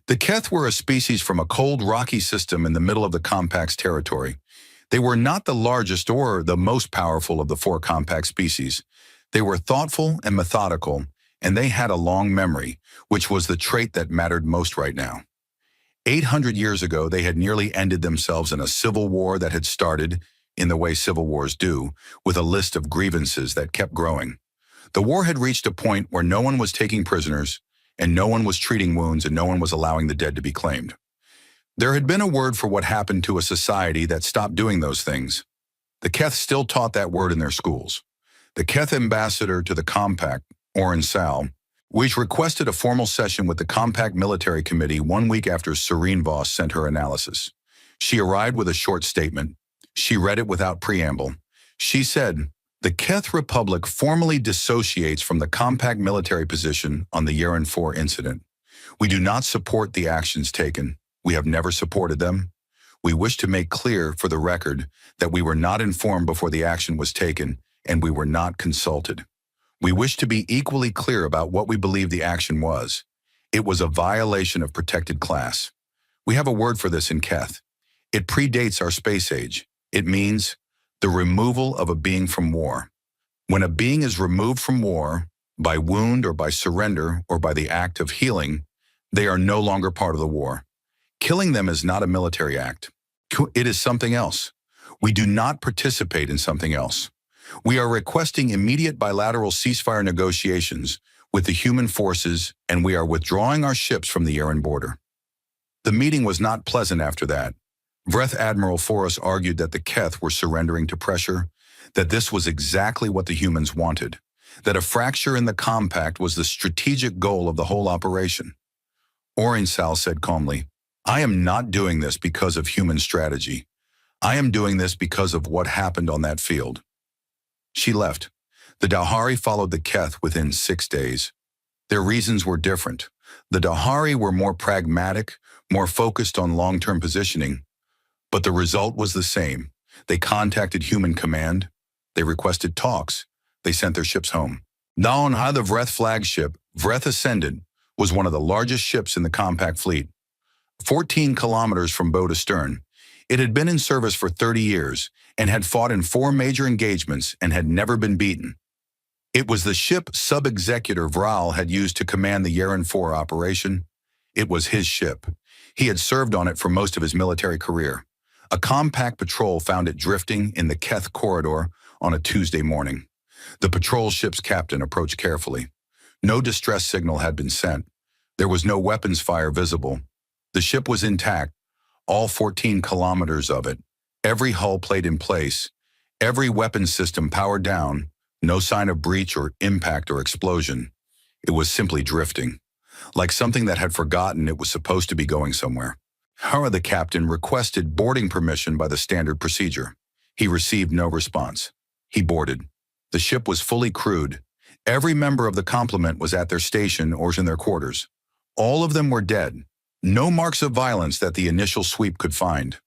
The Keth were a species from a cold, rocky system in the middle of the Compact's territory. They were not the largest or the most powerful of the four Compact species. They were thoughtful and methodical, and they had a long memory, which was the trait that mattered most right now. 800 years ago, they had nearly ended themselves in a civil war that had started, in the way civil wars do, with a list of grievances that kept growing. The war had reached a point where no one was taking prisoners, and no one was treating wounds, and no one was allowing the dead to be claimed. There had been a word for what happened to a society that stopped doing those things. The Keth still taught that word in their schools. The Keth ambassador to the Compact, Oren Sal, which requested a formal session with the Compact Military Committee 1 week after Serene Voss sent her analysis. She arrived with a short statement. She read it without preamble. She said, "The Keth Republic formally dissociates from the Compact military position on the Yeren 4 incident. We do not support the actions taken. We have never supported them. We wish to make clear for the record that we were not informed before the action was taken, and we were not consulted. We wish to be equally clear about what we believe the action was. It was a violation of protected class. We have a word for this in Keth. It predates our space age. It means the removal of a being from war. When a being is removed from war, by wound or by surrender or by the act of healing, they are no longer part of the war. Killing them is not a military act. It is something else. We do not participate in something else. We are requesting immediate bilateral ceasefire negotiations with the human forces, and we are withdrawing our ships from the Yeren border." The meeting was not pleasant after that. Vreth Admiral Foros argued that the Keth were surrendering to pressure, that this was exactly what the humans wanted, that a fracture in the Compact was the strategic goal of the whole operation. Orinsal said calmly, "I am not doing this because of human strategy. I am doing this because of what happened on that field." She left. The Dahari followed the Keth within 6 days. Their reasons were different. The Dahari were more pragmatic, more focused on long-term positioning, but the result was the same. They contacted human command. They requested talks. They sent their ships home. Now, the Vreth flagship, Vreth Ascendant, was one of the largest ships in the Compact fleet. 14 kilometers from bow to stern. It had been in service for 30 years and had fought in 4 major engagements and had never been beaten. It was the ship sub-executor Vral had used to command the Yeren 4 operation. It was his ship. He had served on it for most of his military career. A Compact patrol found it drifting in the Keth corridor on a Tuesday morning. The patrol ship's captain approached carefully. No distress signal had been sent. There was no weapons fire visible. The ship was intact, all 14 kilometers of it, every hull plate in place, every weapons system powered down, no sign of breach or impact or explosion. It was simply drifting, like something that had forgotten it was supposed to be going somewhere. Hara, the captain, requested boarding permission by the standard procedure. He received no response. He boarded. The ship was fully crewed. Every member of the complement was at their station or in their quarters. All of them were dead. No marks of violence that the initial sweep could find.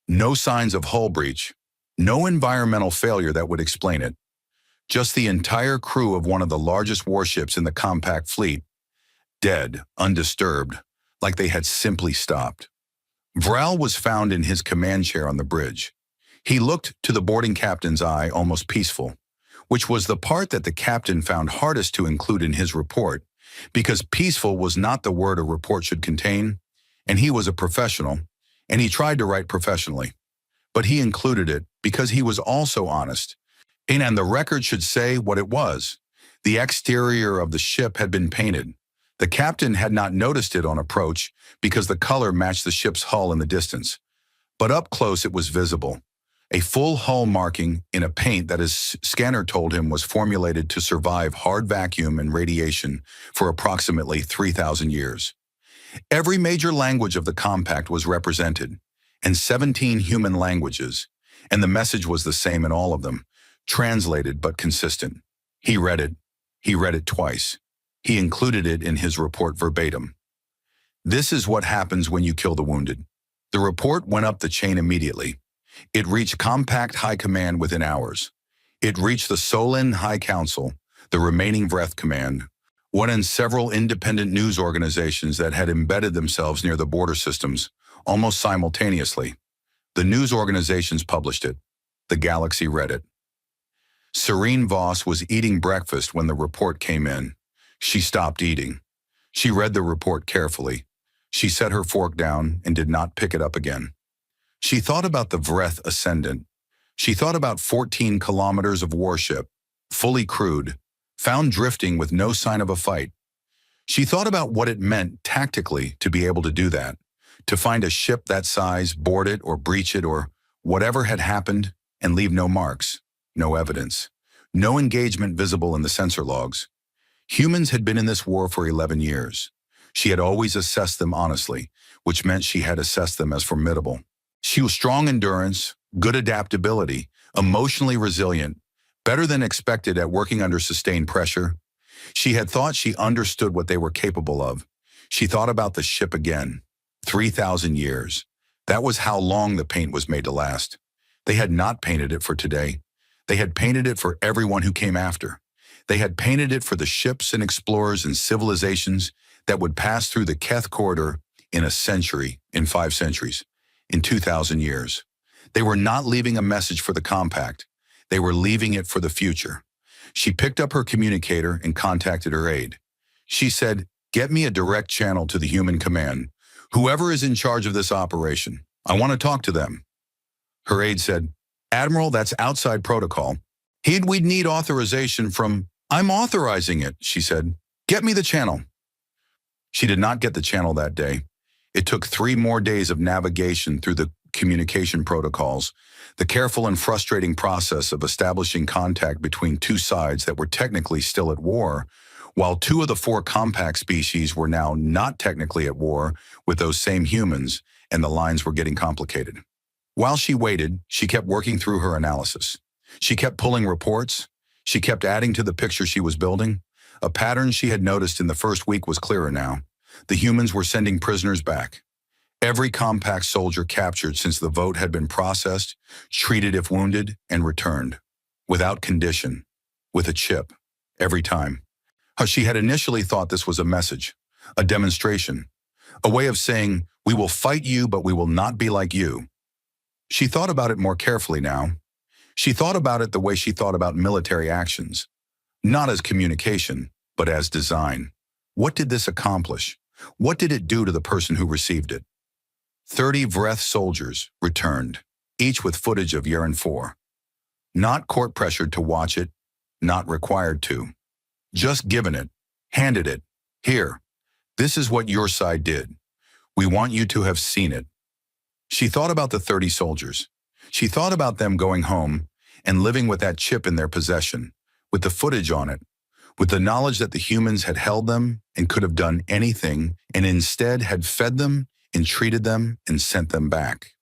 No signs of hull breach. No environmental failure that would explain it. Just the entire crew of one of the largest warships in the Compact fleet, dead, undisturbed, like they had simply stopped. Vral was found in his command chair on the bridge. He looked to the boarding captain's eye almost peaceful, which was the part that the captain found hardest to include in his report, because peaceful was not the word a report should contain, and he was a professional, and he tried to write professionally. But he included it because he was also honest, and the record should say what it was. The exterior of the ship had been painted. The captain had not noticed it on approach because the color matched the ship's hull in the distance. But up close it was visible. A full hull marking in a paint that his scanner told him was formulated to survive hard vacuum and radiation for approximately 3,000 years. Every major language of the Compact was represented, and 17 human languages, and the message was the same in all of them, translated but consistent. He read it. He read it twice. He included it in his report verbatim. This is what happens when you kill the wounded. The report went up the chain immediately. It reached Compact High Command within hours. It reached the Solin High Council, the remaining Vreth Command, one in several independent news organizations that had embedded themselves near the border systems almost simultaneously. The news organizations published it. The galaxy read it. Serene Voss was eating breakfast when the report came in. She stopped eating. She read the report carefully. She set her fork down and did not pick it up again. She thought about the Vreth Ascendant. She thought about 14 kilometers of warship, fully crewed, found drifting with no sign of a fight. She thought about what it meant tactically to be able to do that, to find a ship that size, board it or breach it or whatever had happened and leave no marks, no evidence, no engagement visible in the sensor logs. Humans had been in this war for 11 years. She had always assessed them honestly, which meant she had assessed them as formidable. She was strong endurance, good adaptability, emotionally resilient, better than expected at working under sustained pressure. She had thought she understood what they were capable of. She thought about the ship again. 3,000 years. That was how long the paint was made to last. They had not painted it for today. They had painted it for everyone who came after. They had painted it for the ships and explorers and civilizations that would pass through the Keth corridor in a century, in 5 centuries, in 2,000 years. They were not leaving a message for the compact. They were leaving it for the future. She picked up her communicator and contacted her aide. She said, "Get me a direct channel to the human command. Whoever is in charge of this operation, I want to talk to them." Her aide said, "Admiral, that's outside protocol. We'd need authorization from—" "I'm authorizing it," she said. "Get me the channel." She did not get the channel that day. It took 3 more days of navigation through the communication protocols, the careful and frustrating process of establishing contact between 2 sides that were technically still at war, while 2 of the 4 compact species were now not technically at war with those same humans, and the lines were getting complicated. While she waited, she kept working through her analysis. She kept pulling reports. She kept adding to the picture she was building. A pattern she had noticed in the first week was clearer now. The humans were sending prisoners back. Every compact soldier captured since the vote had been processed, treated if wounded, and returned. Without condition. With a chip. Every time. She had initially thought this was a message, a demonstration, a way of saying, "We will fight you, but we will not be like you." She thought about it more carefully now. She thought about it the way she thought about military actions, not as communication, but as design. What did this accomplish? What did it do to the person who received it? 30 Vreth soldiers returned, each with footage of Yaren 4. Not court-pressured to watch it, not required to. Just given it, handed it. "Here, this is what your side did. We want you to have seen it." She thought about the 30 soldiers. She thought about them going home and living with that chip in their possession, with the footage on it, with the knowledge that the humans had held them and could have done anything and instead had fed them and treated them and sent them back.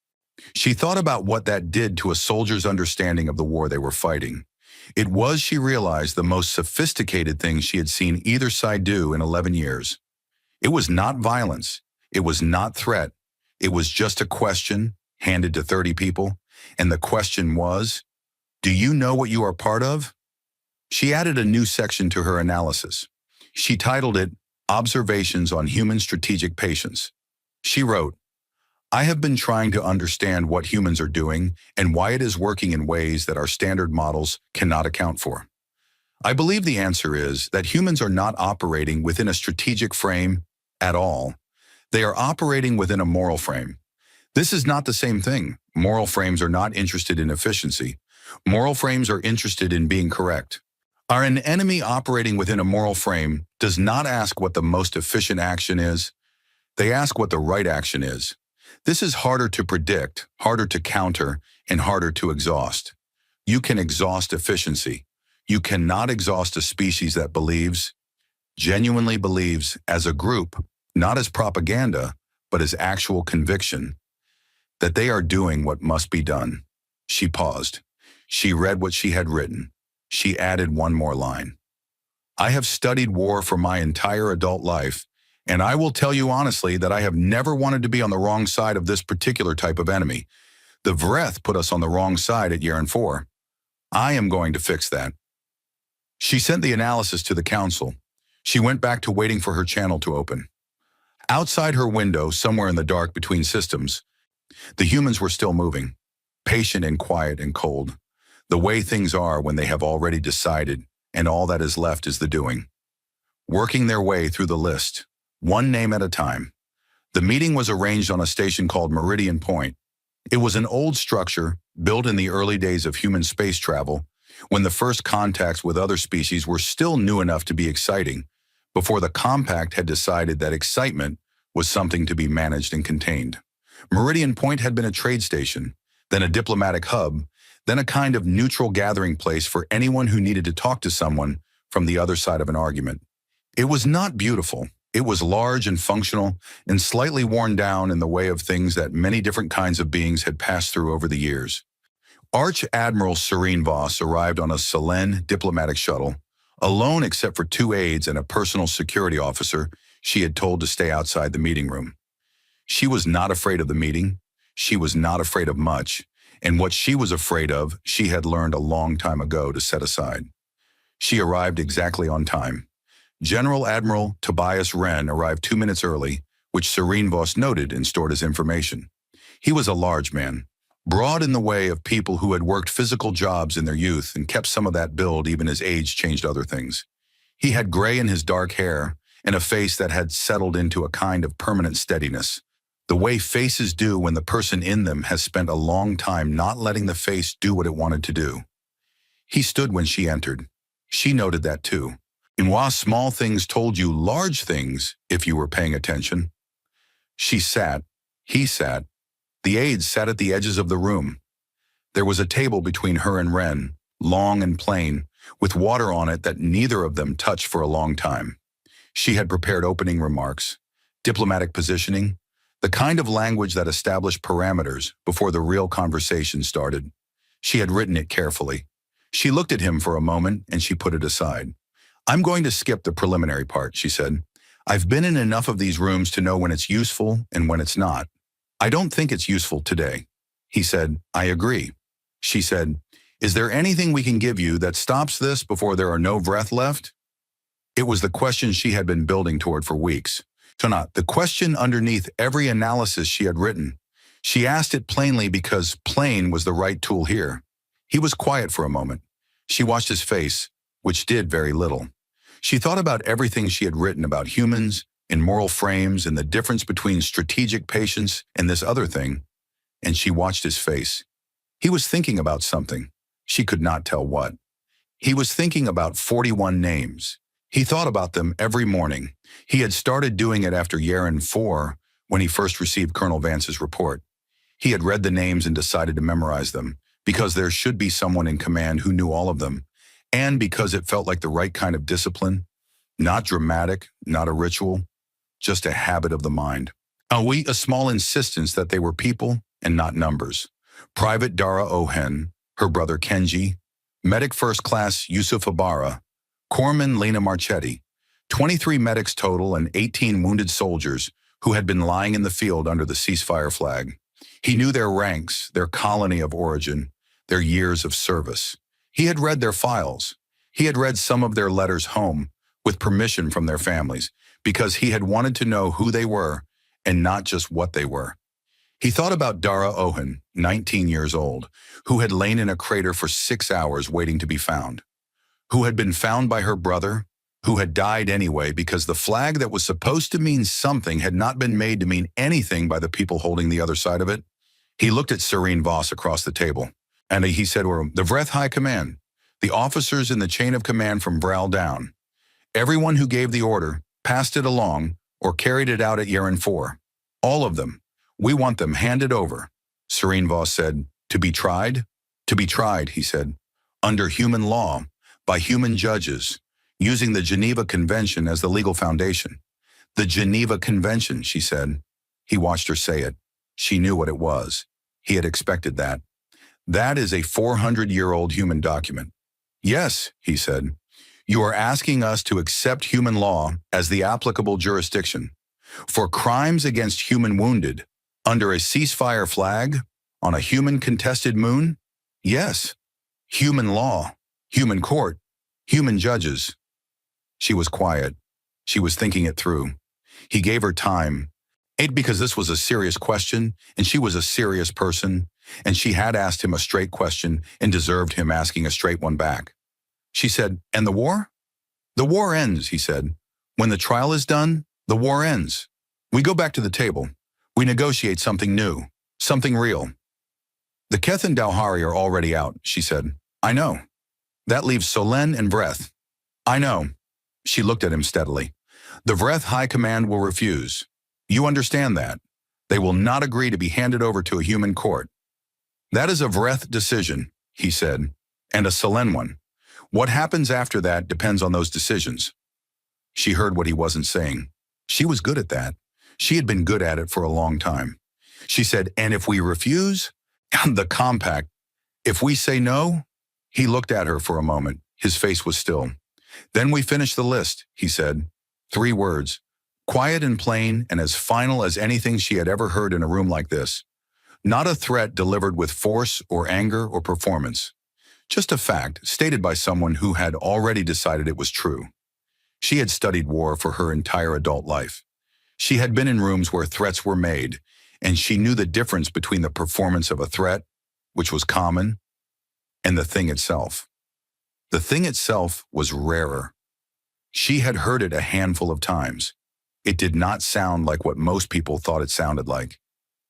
She thought about what that did to a soldier's understanding of the war they were fighting. It was, she realized, the most sophisticated thing she had seen either side do in 11 years. It was not violence. It was not threat. It was just a question handed to 30 people, and the question was, "Do you know what you are part of?" She added a new section to her analysis. She titled it, "Observations on Human Strategic Patience." She wrote, "I have been trying to understand what humans are doing and why it is working in ways that our standard models cannot account for. I believe the answer is that humans are not operating within a strategic frame at all. They are operating within a moral frame. This is not the same thing. Moral frames are not interested in efficiency. Moral frames are interested in being correct. An enemy operating within a moral frame does not ask what the most efficient action is. They ask what the right action is. This is harder to predict, harder to counter, and harder to exhaust. You can exhaust efficiency. You cannot exhaust a species that believes, genuinely believes, as a group, not as propaganda, but as actual conviction, that they are doing what must be done." She paused. She read what she had written. She added one more line. "I have studied war for my entire adult life, and I will tell you honestly that I have never wanted to be on the wrong side of this particular type of enemy. The Vreth put us on the wrong side at Yaren 4. I am going to fix that." She sent the analysis to the council. She went back to waiting for her channel to open. Outside her window, somewhere in the dark between systems, the humans were still moving, patient and quiet and cold, the way things are when they have already decided and all that is left is the doing. Working their way through the list, one name at a time. The meeting was arranged on a station called Meridian Point. It was an old structure built in the early days of human space travel, when the first contacts with other species were still new enough to be exciting, before the Compact had decided that excitement was something to be managed and contained. Meridian Point had been a trade station, then a diplomatic hub, then a kind of neutral gathering place for anyone who needed to talk to someone from the other side of an argument. It was not beautiful. It was large and functional and slightly worn down in the way of things that many different kinds of beings had passed through over the years. Arch Admiral Serene Voss arrived on a Selene diplomatic shuttle, alone except for 2 aides and a personal security officer she had told to stay outside the meeting room. She was not afraid of the meeting. She was not afraid of much, and what she was afraid of, she had learned a long time ago to set aside. She arrived exactly on time. General Admiral Tobias Wren arrived 2 minutes early, which Serene Voss noted and stored as information. He was a large man, broad in the way of people who had worked physical jobs in their youth and kept some of that build even as age changed other things. He had gray in his dark hair and a face that had settled into a kind of permanent steadiness, the way faces do when the person in them has spent a long time not letting the face do what it wanted to do. He stood when she entered. She noted that too. And while small things told you large things if you were paying attention. She sat, he sat, the aides sat at the edges of the room. There was a table between her and Wren, long and plain, with water on it that neither of them touched for a long time. She had prepared opening remarks, diplomatic positioning, the kind of language that established parameters before the real conversation started. She had written it carefully. She looked at him for a moment and she put it aside. "I'm going to skip the preliminary part," she said. "I've been in enough of these rooms to know when it's useful and when it's not. I don't think it's useful today." He said, "I agree." She said, "Is there anything we can give you that stops this before there are no breath left?" It was the question she had been building toward for weeks. The question underneath every analysis she had written. She asked it plainly because plain was the right tool here. He was quiet for a moment. She watched his face, which did very little. She thought about everything she had written about humans and moral frames and the difference between strategic patience and this other thing, and she watched his face. He was thinking about something. She could not tell what. He was thinking about 41 names. He thought about them every morning. He had started doing it after Yaren 4 when he first received Colonel Vance's report. He had read the names and decided to memorize them because there should be someone in command who knew all of them, and because it felt like the right kind of discipline, not dramatic, not a ritual, just a habit of the mind. A small insistence that they were people and not numbers. Private Dara Ohen, her brother Kenji, Medic First Class Yusuf Ibarra, Corpsman Lena Marchetti, 23 medics total and 18 wounded soldiers who had been lying in the field under the ceasefire flag. He knew their ranks, their colony of origin, their years of service. He had read their files. He had read some of their letters home with permission from their families because he had wanted to know who they were and not just what they were. He thought about Dara Ohen, 19 years old, who had lain in a crater for 6 hours waiting to be found, who had been found by her brother, who had died anyway because the flag that was supposed to mean something had not been made to mean anything by the people holding the other side of it. He looked at Serene Voss across the table, and he said to her, "The Vreth High Command, the officers in the chain of command from Vral down. Everyone who gave the order, passed it along, or carried it out at Yaren 4. All of them. We want them handed over." Serene Voss said, "To be tried?" "To be tried," he said, "under human law, by human judges, using the Geneva Convention as the legal foundation." "The Geneva Convention," she said. He watched her say it. She knew what it was. He had expected that. "That is a 400-year-old human document." "Yes," he said. "You are asking us to accept human law as the applicable jurisdiction for crimes against human wounded under a ceasefire flag on a human contested moon?" "Yes. Human law, human court, human judges." She was quiet. She was thinking it through. He gave her time. Because this was a serious question, and she was a serious person, and she had asked him a straight question and deserved him asking a straight one back. She said, "And the war?" "The war ends," he said. "When the trial is done, the war ends. We go back to the table. We negotiate something new, something real." "The Keth and Dowhari are already out," she said. "I know. That leaves Solen and Vreth." "I know." She looked at him steadily. "The Vreth High Command will refuse. You understand that. They will not agree to be handed over to a human court." "That is a Vreth decision," he said, "and a Solen one. What happens after that depends on those decisions." She heard what he wasn't saying. She was good at that. She had been good at it for a long time. She said, "And if we refuse?" "The compact. If we say no?" He looked at her for a moment. His face was still. "Then we finish the list," he said. 3 words. Quiet and plain and as final as anything she had ever heard in a room like this. Not a threat delivered with force or anger or performance. Just a fact stated by someone who had already decided it was true. She had studied war for her entire adult life. She had been in rooms where threats were made, and she knew the difference between the performance of a threat, which was common, and the thing itself. The thing itself was rarer. She had heard it a handful of times. It did not sound like what most people thought it sounded like.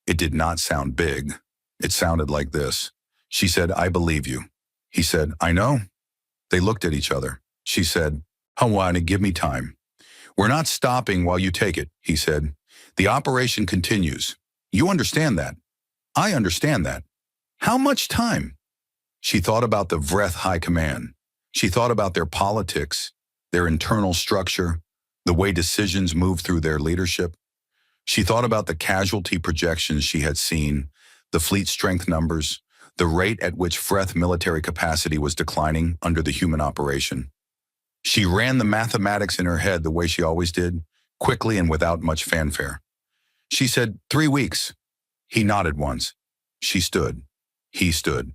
It did not sound big. It sounded like this. She said, "I believe you." He said, "I know." They looked at each other. She said, "Hawana, give me time." "We're not stopping while you take it," he said. "The operation continues. You understand that?" "I understand that." "How much time?" She thought about the Vreth High Command. She thought about their politics, their internal structure, the way decisions move through their leadership. She thought about the casualty projections she had seen, the fleet strength numbers, the rate at which Vreth military capacity was declining under the human operation. She ran the mathematics in her head the way she always did, quickly and without much fanfare. She said, 3 weeks. He nodded once. She stood. He stood.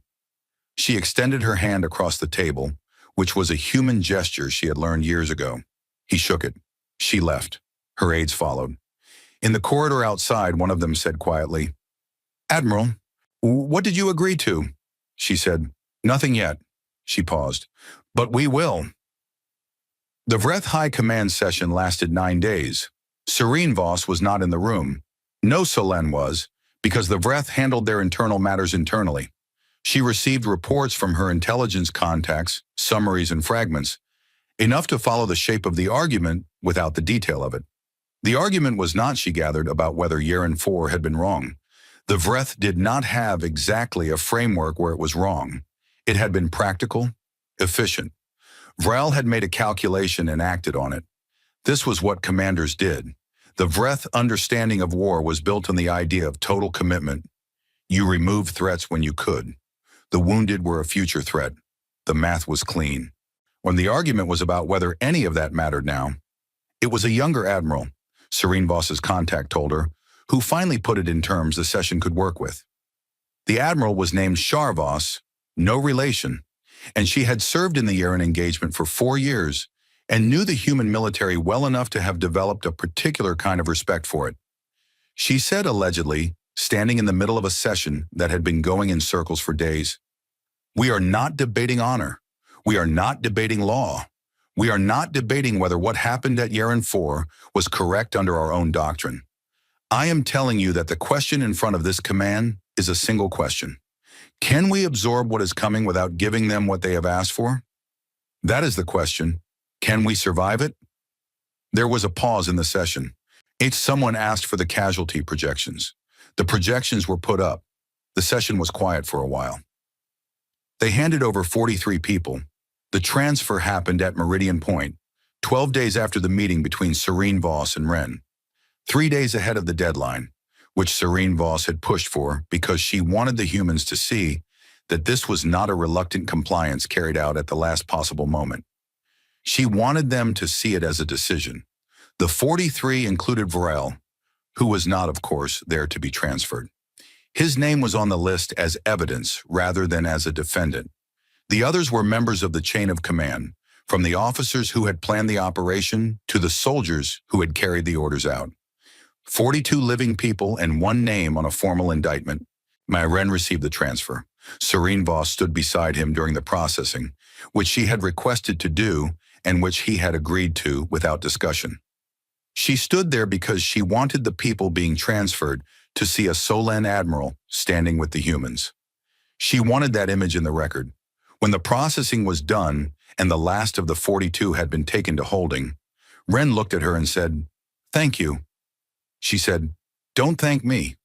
She extended her hand across the table, which was a human gesture she had learned years ago. He shook it. She left. Her aides followed. In the corridor outside, one of them said quietly, "Admiral, what did you agree to?" She said, "Nothing yet." She paused. "But we will." The Vreth High Command session lasted 9 days. Serene Voss was not in the room. No Solen was, because the Vreth handled their internal matters internally. She received reports from her intelligence contacts, summaries and fragments, enough to follow the shape of the argument without the detail of it. The argument was not, she gathered, about whether Yeren 4 had been wrong. The Vreth did not have exactly a framework where it was wrong. It had been practical, efficient. Vrel had made a calculation and acted on it. This was what commanders did. The Vreth understanding of war was built on the idea of total commitment. You removed threats when you could. The wounded were a future threat. The math was clean. When the argument was about whether any of that mattered now, it was a younger admiral, Serene Voss's contact told her, who finally put it in terms the session could work with. The admiral was named Shar Voss, no relation, and she had served in the Yeren engagement for 4 years and knew the human military well enough to have developed a particular kind of respect for it. She said allegedly, standing in the middle of a session that had been going in circles for days, "We are not debating honor. We are not debating law. We are not debating whether what happened at Yeren 4 was correct under our own doctrine. I am telling you that the question in front of this command is a single question. Can we absorb what is coming without giving them what they have asked for? That is the question. Can we survive it?" There was a pause in the session. Someone asked for the casualty projections. The projections were put up. The session was quiet for a while. They handed over 43 people. The transfer happened at Meridian Point, 12 days after the meeting between Serene Voss and Wren. 3 days ahead of the deadline, which Serene Voss had pushed for because she wanted the humans to see that this was not a reluctant compliance carried out at the last possible moment. She wanted them to see it as a decision. The 43 included Varel, who was not, of course, there to be transferred. His name was on the list as evidence rather than as a defendant. The others were members of the chain of command, from the officers who had planned the operation to the soldiers who had carried the orders out. 42 living people and one name on a formal indictment. Ren received the transfer. Serene Voss stood beside him during the processing, which she had requested to do and which he had agreed to without discussion. She stood there because she wanted the people being transferred to see a Solan admiral standing with the humans. She wanted that image in the record. When the processing was done and the last of the 42 had been taken to holding, Ren looked at her and said, "Thank you." She said, "Don't thank me.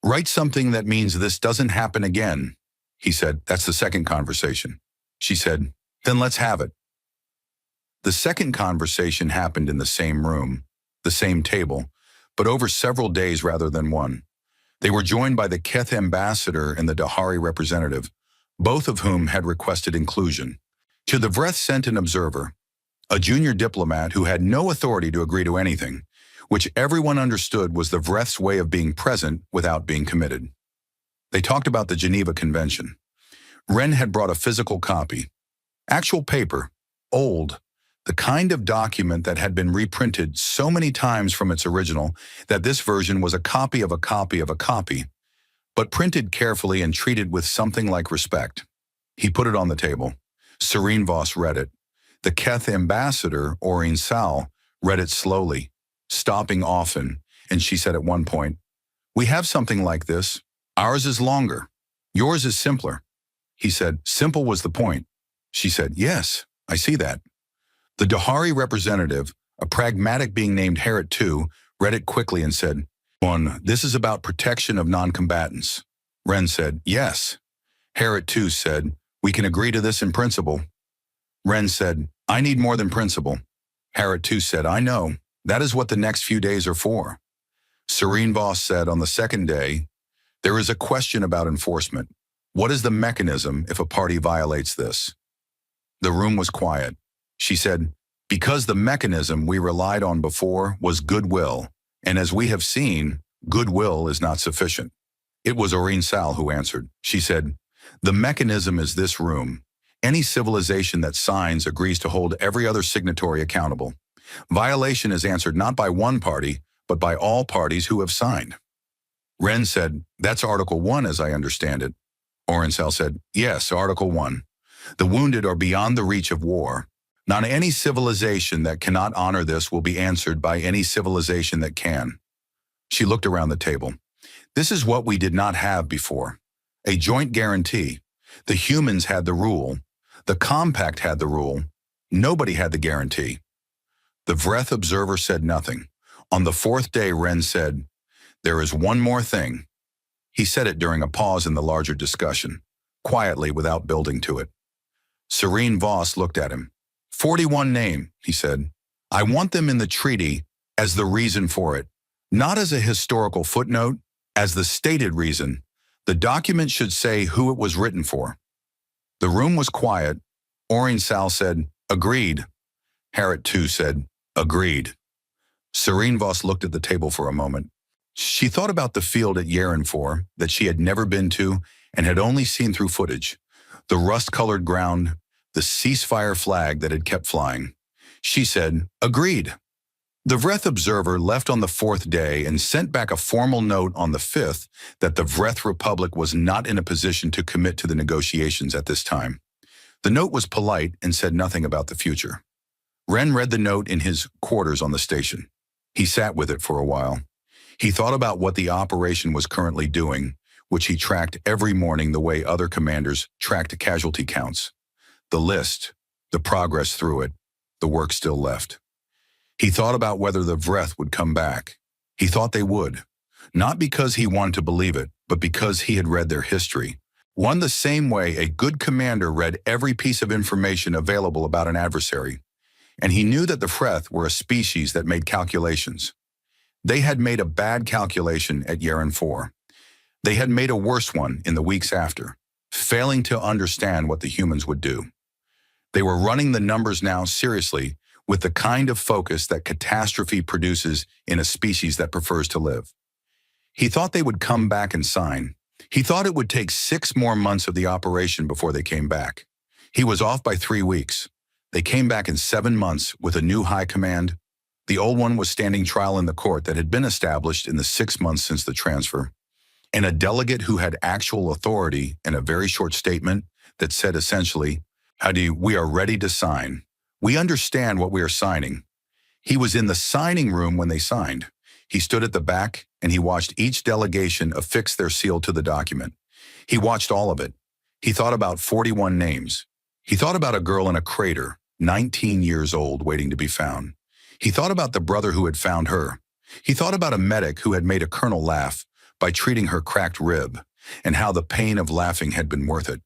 Write something that means this doesn't happen again." He said, "That's the second conversation." She said, "Then let's have it." The second conversation happened in the same room, the same table, but over several days rather than one. They were joined by the Keth ambassador and the Dahari representative, both of whom had requested inclusion. To the Vreth sent an observer, a junior diplomat who had no authority to agree to anything, which everyone understood was the Vreth's way of being present without being committed. They talked about the Geneva Convention. Ren had brought a physical copy, actual paper, old, the kind of document that had been reprinted so many times from its original that this version was a copy of a copy of a copy, but printed carefully and treated with something like respect. He put it on the table. Serene Voss read it. The Keth ambassador, Oreen Sal, read it slowly, stopping often, and she said at one point, "We have something like this. Ours is longer. Yours is simpler." He said, "Simple was the point." She said, "Yes, I see that." The Dahari representative, a pragmatic being named Harriet II, read it quickly and said, "1. This is about protection of non-combatants." Ren said, "Yes." Harriet II said, "We can agree to this in principle." Ren said, "I need more than principle." Harriet II said, "I know. That is what the next few days are for." Serene Voss said on the second day, "There is a question about enforcement. What is the mechanism if a party violates this?" The room was quiet. She said, "Because the mechanism we relied on before was goodwill, and as we have seen, goodwill is not sufficient." It was Oreen Sal who answered. She said, "The mechanism is this room. Any civilization that signs agrees to hold every other signatory accountable. Violation is answered not by one party, but by all parties who have signed." Ren said, "That's Article 1 as I understand it." Oreen Sal said, "Yes, Article 1. The wounded are beyond the reach of war. Not any civilization that cannot honor this will be answered by any civilization that can." She looked around the table. "This is what we did not have before. A joint guarantee. The humans had the rule. The compact had the rule. Nobody had the guarantee." The Vreth observer said nothing. On the fourth day, Ren said, "There is one more thing." He said it during a pause in the larger discussion, quietly without building to it. Serene Voss looked at him. 41 name, he said. "I want them in the treaty as the reason for it, not as a historical footnote, as the stated reason. The document should say who it was written for." The room was quiet. Oreen Sal said, "Agreed." Harriet II said, "Agreed." Serene Voss looked at the table for a moment. She thought about the field at Yaren 4 that she had never been to and had only seen through footage. The rust-colored ground, the ceasefire flag that had kept flying. She said, "Agreed." The Vreth observer left on the fourth day and sent back a formal note on the fifth that the Vreth Republic was not in a position to commit to the negotiations at this time. The note was polite and said nothing about the future. Ren read the note in his quarters on the station. He sat with it for a while. He thought about what the operation was currently doing, which he tracked every morning the way other commanders tracked casualty counts. The list, the progress through it, the work still left. He thought about whether the Vreth would come back. He thought they would, not because he wanted to believe it, but because he had read their history. One the same way a good commander read every piece of information available about an adversary. And he knew that the Vreth were a species that made calculations. They had made a bad calculation at Yaren 4. They had made a worse one in the weeks after, failing to understand what the humans would do. They were running the numbers now seriously, with the kind of focus that catastrophe produces in a species that prefers to live. He thought they would come back and sign. He thought it would take 6 more months of the operation before they came back. He was off by 3 weeks. They came back in 7 months with a new high command. The old one was standing trial in the court that had been established in the 6 months since the transfer. And a delegate who had actual authority in a very short statement that said essentially, we are ready to sign. We understand what we are signing. He was in the signing room when they signed. He stood at the back and he watched each delegation affix their seal to the document. He watched all of it. He thought about 41 names. He thought about a girl in a crater, 19 years old, waiting to be found. He thought about the brother who had found her. He thought about a medic who had made a colonel laugh by treating her cracked rib, and how the pain of laughing had been worth it.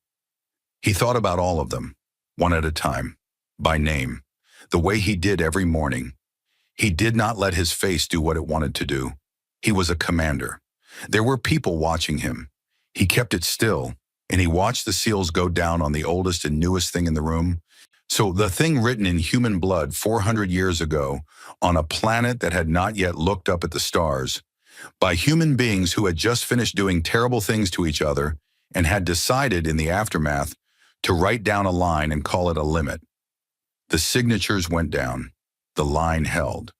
He thought about all of them, one at a time, by name, the way he did every morning. He did not let his face do what it wanted to do. He was a commander. There were people watching him. He kept it still, and he watched the seals go down on the oldest and newest thing in the room. So the thing written in human blood 400 years ago on a planet that had not yet looked up at the stars, by human beings who had just finished doing terrible things to each other and had decided in the aftermath to write down a line and call it a limit. The signatures went down. The line held.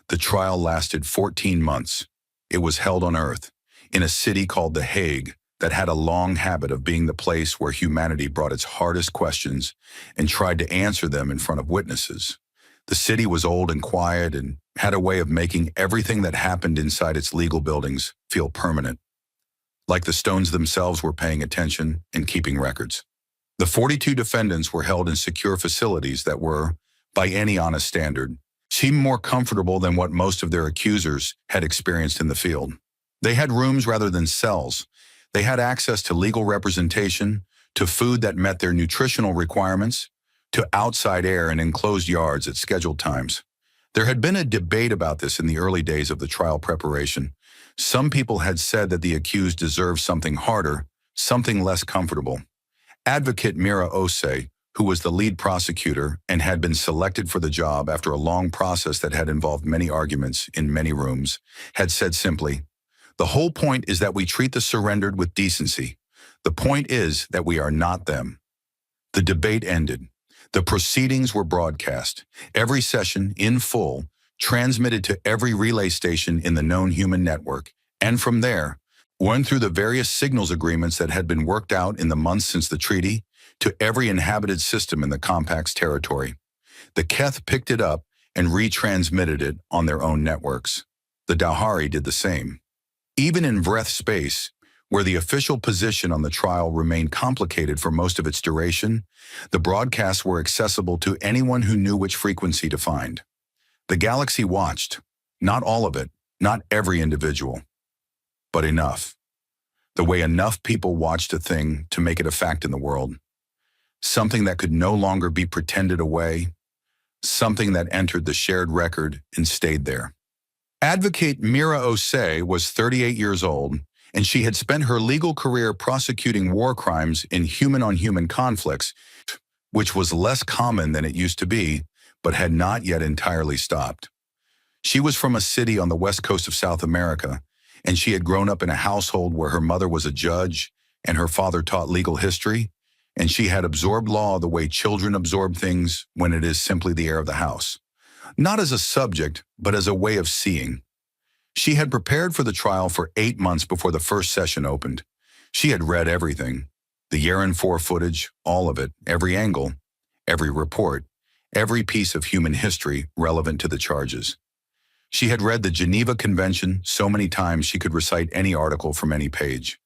The trial lasted 14 months. It was held on Earth, in a city called The Hague that had a long habit of being the place where humanity brought its hardest questions and tried to answer them in front of witnesses. The city was old and quiet and had a way of making everything that happened inside its legal buildings feel permanent, like the stones themselves were paying attention and keeping records. The 42 defendants were held in secure facilities that were, by any honest standard, seemed more comfortable than what most of their accusers had experienced in the field. They had rooms rather than cells. They had access to legal representation, to food that met their nutritional requirements, to outside air and enclosed yards at scheduled times. There had been a debate about this in the early days of the trial preparation. Some people had said that the accused deserved something harder, something less comfortable. Advocate Mira Ose, who was the lead prosecutor and had been selected for the job after a long process that had involved many arguments in many rooms, had said simply, "The whole point is that we treat the surrendered with decency. The point is that we are not them." The debate ended. The proceedings were broadcast, every session in full, transmitted to every relay station in the known human network, and from there, went through the various signals agreements that had been worked out in the months since the treaty, to every inhabited system in the compact's territory. The Keth picked it up and retransmitted it on their own networks. The Dahari did the same. Even in Vreth space, where the official position on the trial remained complicated for most of its duration, the broadcasts were accessible to anyone who knew which frequency to find. The galaxy watched, not all of it, not every individual, but enough. The way enough people watched a thing to make it a fact in the world. Something that could no longer be pretended away, something that entered the shared record and stayed there. Advocate Mira Ose was 38 years old, and she had spent her legal career prosecuting war crimes in human-on-human conflicts, which was less common than it used to be, but had not yet entirely stopped. She was from a city on the west coast of South America, and she had grown up in a household where her mother was a judge and her father taught legal history, and she had absorbed law the way children absorb things when it is simply the air of the house. Not as a subject, but as a way of seeing. She had prepared for the trial for 8 months before the first session opened. She had read everything. The Yaren 4 footage, all of it, every angle, every report, every piece of human history relevant to the charges. She had read the Geneva Convention so many times she could recite any article from any page.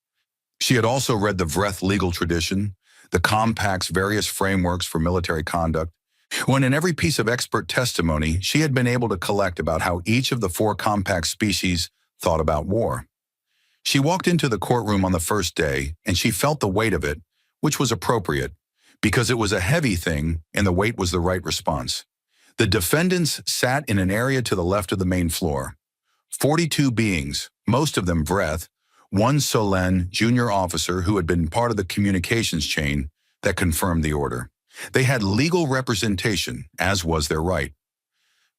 She had also read the Vreth legal tradition, the Compact's various frameworks for military conduct, when in every piece of expert testimony she had been able to collect about how each of the 4 Compact species thought about war. She walked into the courtroom on the first day, and she felt the weight of it, which was appropriate, because it was a heavy thing and the weight was the right response. The defendants sat in an area to the left of the main floor. 42 beings, most of them Vreth, one Solen, junior officer who had been part of the communications chain that confirmed the order. They had legal representation, as was their right.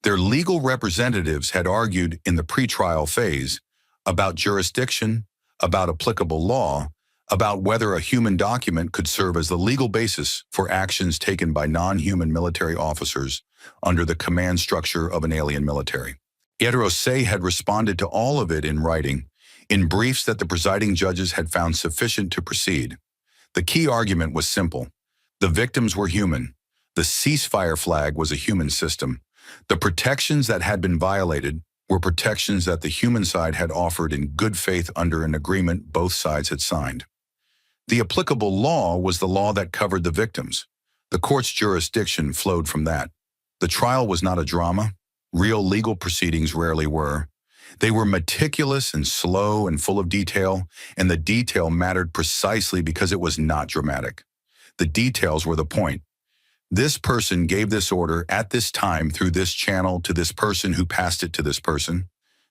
Their legal representatives had argued in the pretrial phase about jurisdiction, about applicable law, about whether a human document could serve as the legal basis for actions taken by non-human military officers under the command structure of an alien military. Yet Rosé had responded to all of it in writing, in briefs that the presiding judges had found sufficient to proceed. The key argument was simple. The victims were human. The ceasefire flag was a human system. The protections that had been violated were protections that the human side had offered in good faith under an agreement both sides had signed. The applicable law was the law that covered the victims. The court's jurisdiction flowed from that. The trial was not a drama. Real legal proceedings rarely were. They were meticulous and slow and full of detail, and the detail mattered precisely because it was not dramatic. The details were the point. This person gave this order at this time through this channel to this person who passed it to this person.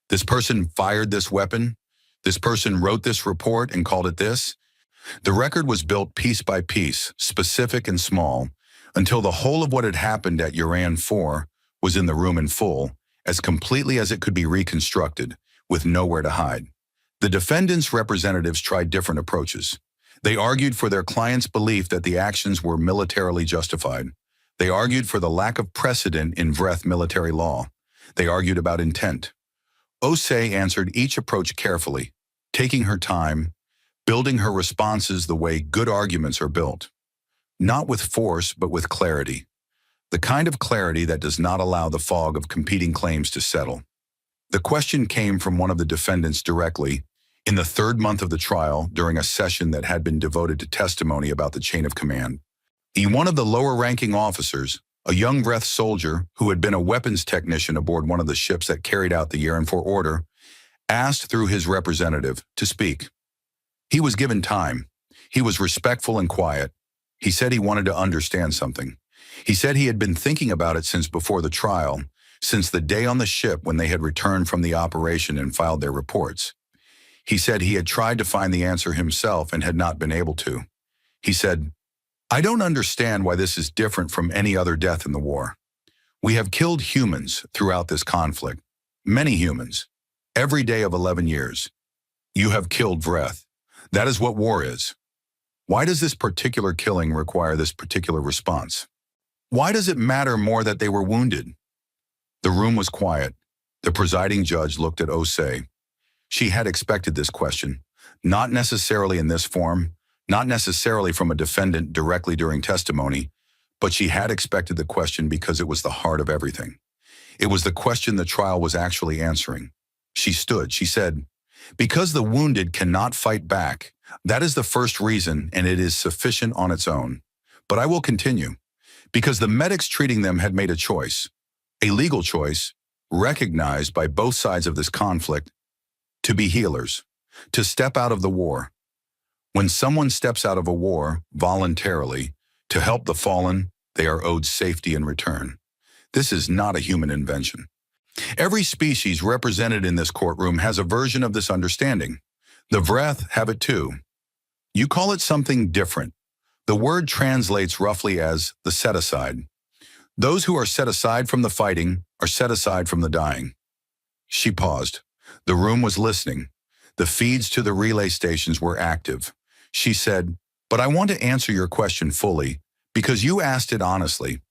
This person fired this weapon. This person wrote this report and called it this. The record was built piece by piece, specific and small, until the whole of what had happened at Uran 4 was in the room in full, as completely as it could be reconstructed, with nowhere to hide. The defendants' representatives tried different approaches. They argued for their client's belief that the actions were militarily justified. They argued for the lack of precedent in Vreth military law. They argued about intent. Osei answered each approach carefully, taking her time, building her responses the way good arguments are built. Not with force, but with clarity. The kind of clarity that does not allow the fog of competing claims to settle. The question came from one of the defendants directly, in the third month of the trial, during a session that had been devoted to testimony about the chain of command. One of the lower-ranking officers, a young Vreth soldier who had been a weapons technician aboard one of the ships that carried out the Uran 4 order, asked through his representative to speak. He was given time. He was respectful and quiet. He said he wanted to understand something. He said he had been thinking about it since before the trial, since the day on the ship when they had returned from the operation and filed their reports. He said he had tried to find the answer himself and had not been able to. He said, "I don't understand why this is different from any other death in the war. We have killed humans throughout this conflict, many humans, every day of 11 years. You have killed Vreth. That is what war is. Why does this particular killing require this particular response? Why does it matter more that they were wounded?" The room was quiet. The presiding judge looked at Osei. She had expected this question, not necessarily in this form, not necessarily from a defendant directly during testimony, but she had expected the question because it was the heart of everything. It was the question the trial was actually answering. She stood. She said, "Because the wounded cannot fight back, that is the first reason, and it is sufficient on its own. But I will continue. Because the medics treating them had made a choice, a legal choice, recognized by both sides of this conflict, to be healers, to step out of the war. When someone steps out of a war voluntarily to help the fallen, they are owed safety in return. This is not a human invention. Every species represented in this courtroom has a version of this understanding. The Vreth have it too. You call it something different. The word translates roughly as the set-aside. Those who are set aside from the fighting are set aside from the dying." She paused. The room was listening. The feeds to the relay stations were active. She said, "But I want to answer your question fully, because you asked it honestly.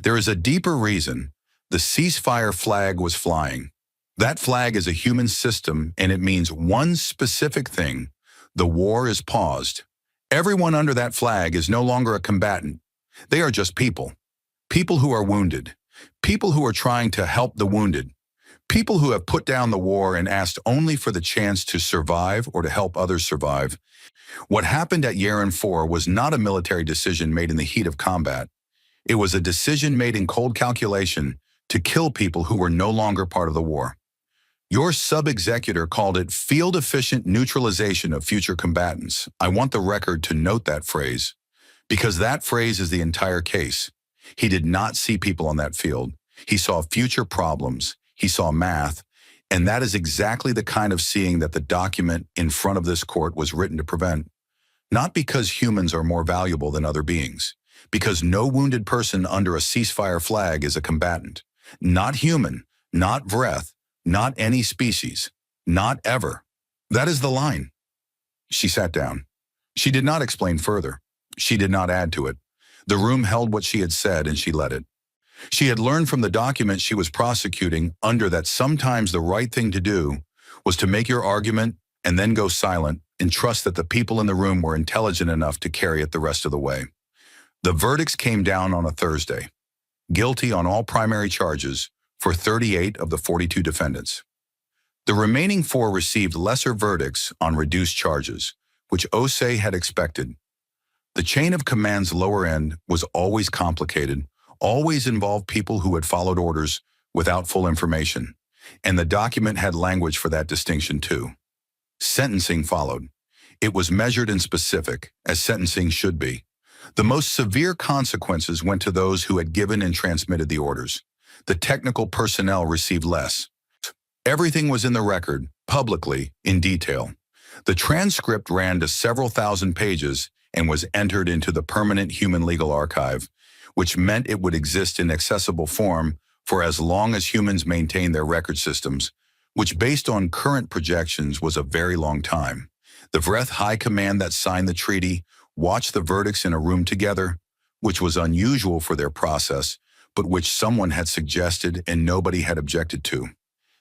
There is a deeper reason. The ceasefire flag was flying. That flag is a human system, and it means one specific thing. The war is paused. Everyone under that flag is no longer a combatant. They are just people. People who are wounded. People who are trying to help the wounded. People who have put down the war and asked only for the chance to survive or to help others survive. What happened at Uran 4 was not a military decision made in the heat of combat. It was a decision made in cold calculation to kill people who were no longer part of the war. Your sub-executor called it field-efficient neutralization of future combatants. I want the record to note that phrase, because that phrase is the entire case. He did not see people on that field. He saw future problems. He saw math, and that is exactly the kind of seeing that the document in front of this court was written to prevent. Not because humans are more valuable than other beings, because no wounded person under a ceasefire flag is a combatant. Not human, not Vreth, not any species, not ever. That is the line. She sat down. She did not explain further. She did not add to it. The room held what she had said, and she let it. She had learned from the document she was prosecuting under that sometimes the right thing to do was to make your argument and then go silent and trust that the people in the room were intelligent enough to carry it the rest of the way. The verdicts came down on a Thursday. Guilty on all primary charges for 38 of the 42 defendants. The remaining 4 received lesser verdicts on reduced charges, which Osei had expected. The chain of command's lower end was always complicated, always involved people who had followed orders without full information, and the document had language for that distinction too. Sentencing followed. It was measured and specific, as sentencing should be. The most severe consequences went to those who had given and transmitted the orders. The technical personnel received less. Everything was in the record, publicly, in detail. The transcript ran to several thousand pages and was entered into the permanent human legal archive, which meant it would exist in accessible form for as long as humans maintained their record systems, which based on current projections was a very long time. The Vreth High Command that signed the treaty watched the verdicts in a room together, which was unusual for their process, but which someone had suggested and nobody had objected to.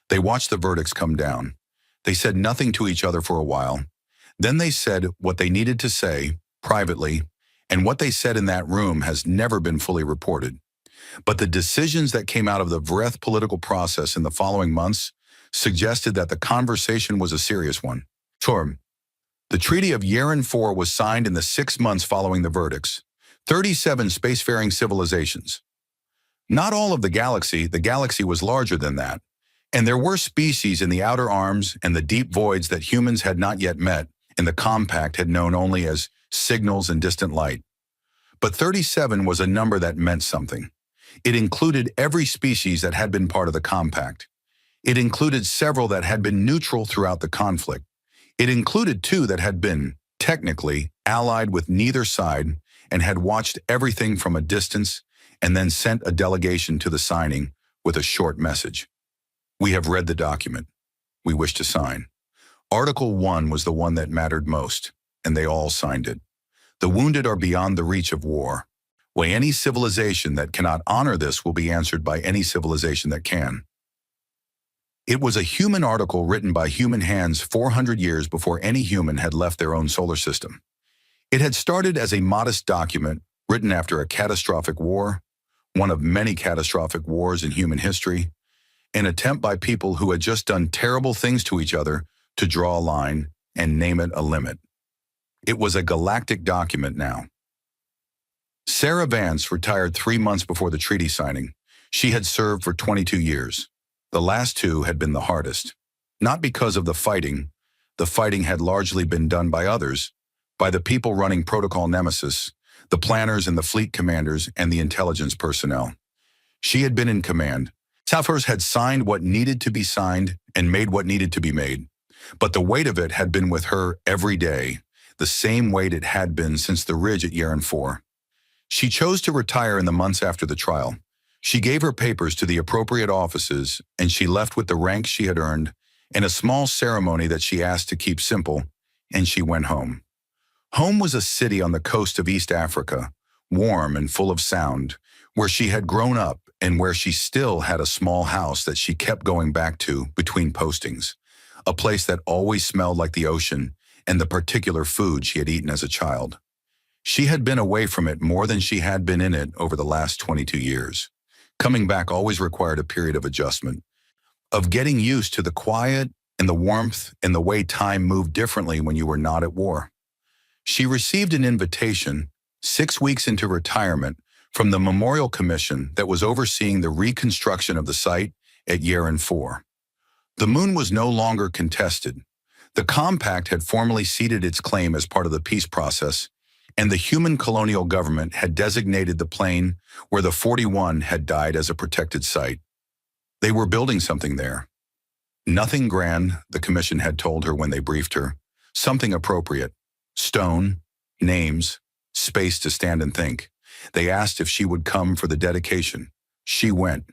They watched the verdicts come down. They said nothing to each other for a while. Then they said what they needed to say, privately, and what they said in that room has never been fully reported. But the decisions that came out of the Vreth political process in the following months suggested that the conversation was a serious one. Sure, the Treaty of Yaren IV was signed in the 6 months following the verdicts. 37 spacefaring civilizations. Not all of the galaxy was larger than that. And there were species in the outer arms and the deep voids that humans had not yet met and the compact had known only as signals and distant light. But 37 was a number that meant something. It included every species that had been part of the compact. It included several that had been neutral throughout the conflict. It included 2 that had been, technically, allied with neither side and had watched everything from a distance and then sent a delegation to the signing with a short message. We have read the document. We wish to sign. Article 1 was the one that mattered most, and they all signed it. The wounded are beyond the reach of war. Why any civilization that cannot honor this will be answered by any civilization that can. It was a human article written by human hands 400 years before any human had left their own solar system. It had started as a modest document written after a catastrophic war, one of many catastrophic wars in human history, an attempt by people who had just done terrible things to each other to draw a line and name it a limit. It was a galactic document now. Sarah Vance retired 3 months before the treaty signing. She had served for 22 years. The last 2 had been the hardest. Not because of the fighting had largely been done by others, by the people running Protocol Nemesis, the planners and the fleet commanders and the intelligence personnel. She had been in command. Sapphirs had signed what needed to be signed and made what needed to be made. But the weight of it had been with her every day, the same weight it had been since the ridge at Yaren IV. She chose to retire in the months after the trial. She gave her papers to the appropriate offices, and she left with the rank she had earned and a small ceremony that she asked to keep simple, and she went home. Home was a city on the coast of East Africa, warm and full of sound, where she had grown up and where she still had a small house that she kept going back to between postings, a place that always smelled like the ocean and the particular food she had eaten as a child. She had been away from it more than she had been in it over the last 22 years. Coming back always required a period of adjustment, of getting used to the quiet and the warmth and the way time moved differently when you were not at war. She received an invitation 6 weeks into retirement from the Memorial Commission that was overseeing the reconstruction of the site at Yaren IV. The moon was no longer contested. The compact had formally ceded its claim as part of the peace process, and the human colonial government had designated the plain where the 41 had died as a protected site. They were building something there. Nothing grand, the commission had told her when they briefed her. Something appropriate. Stone, names, space to stand and think. They asked if she would come for the dedication. She went.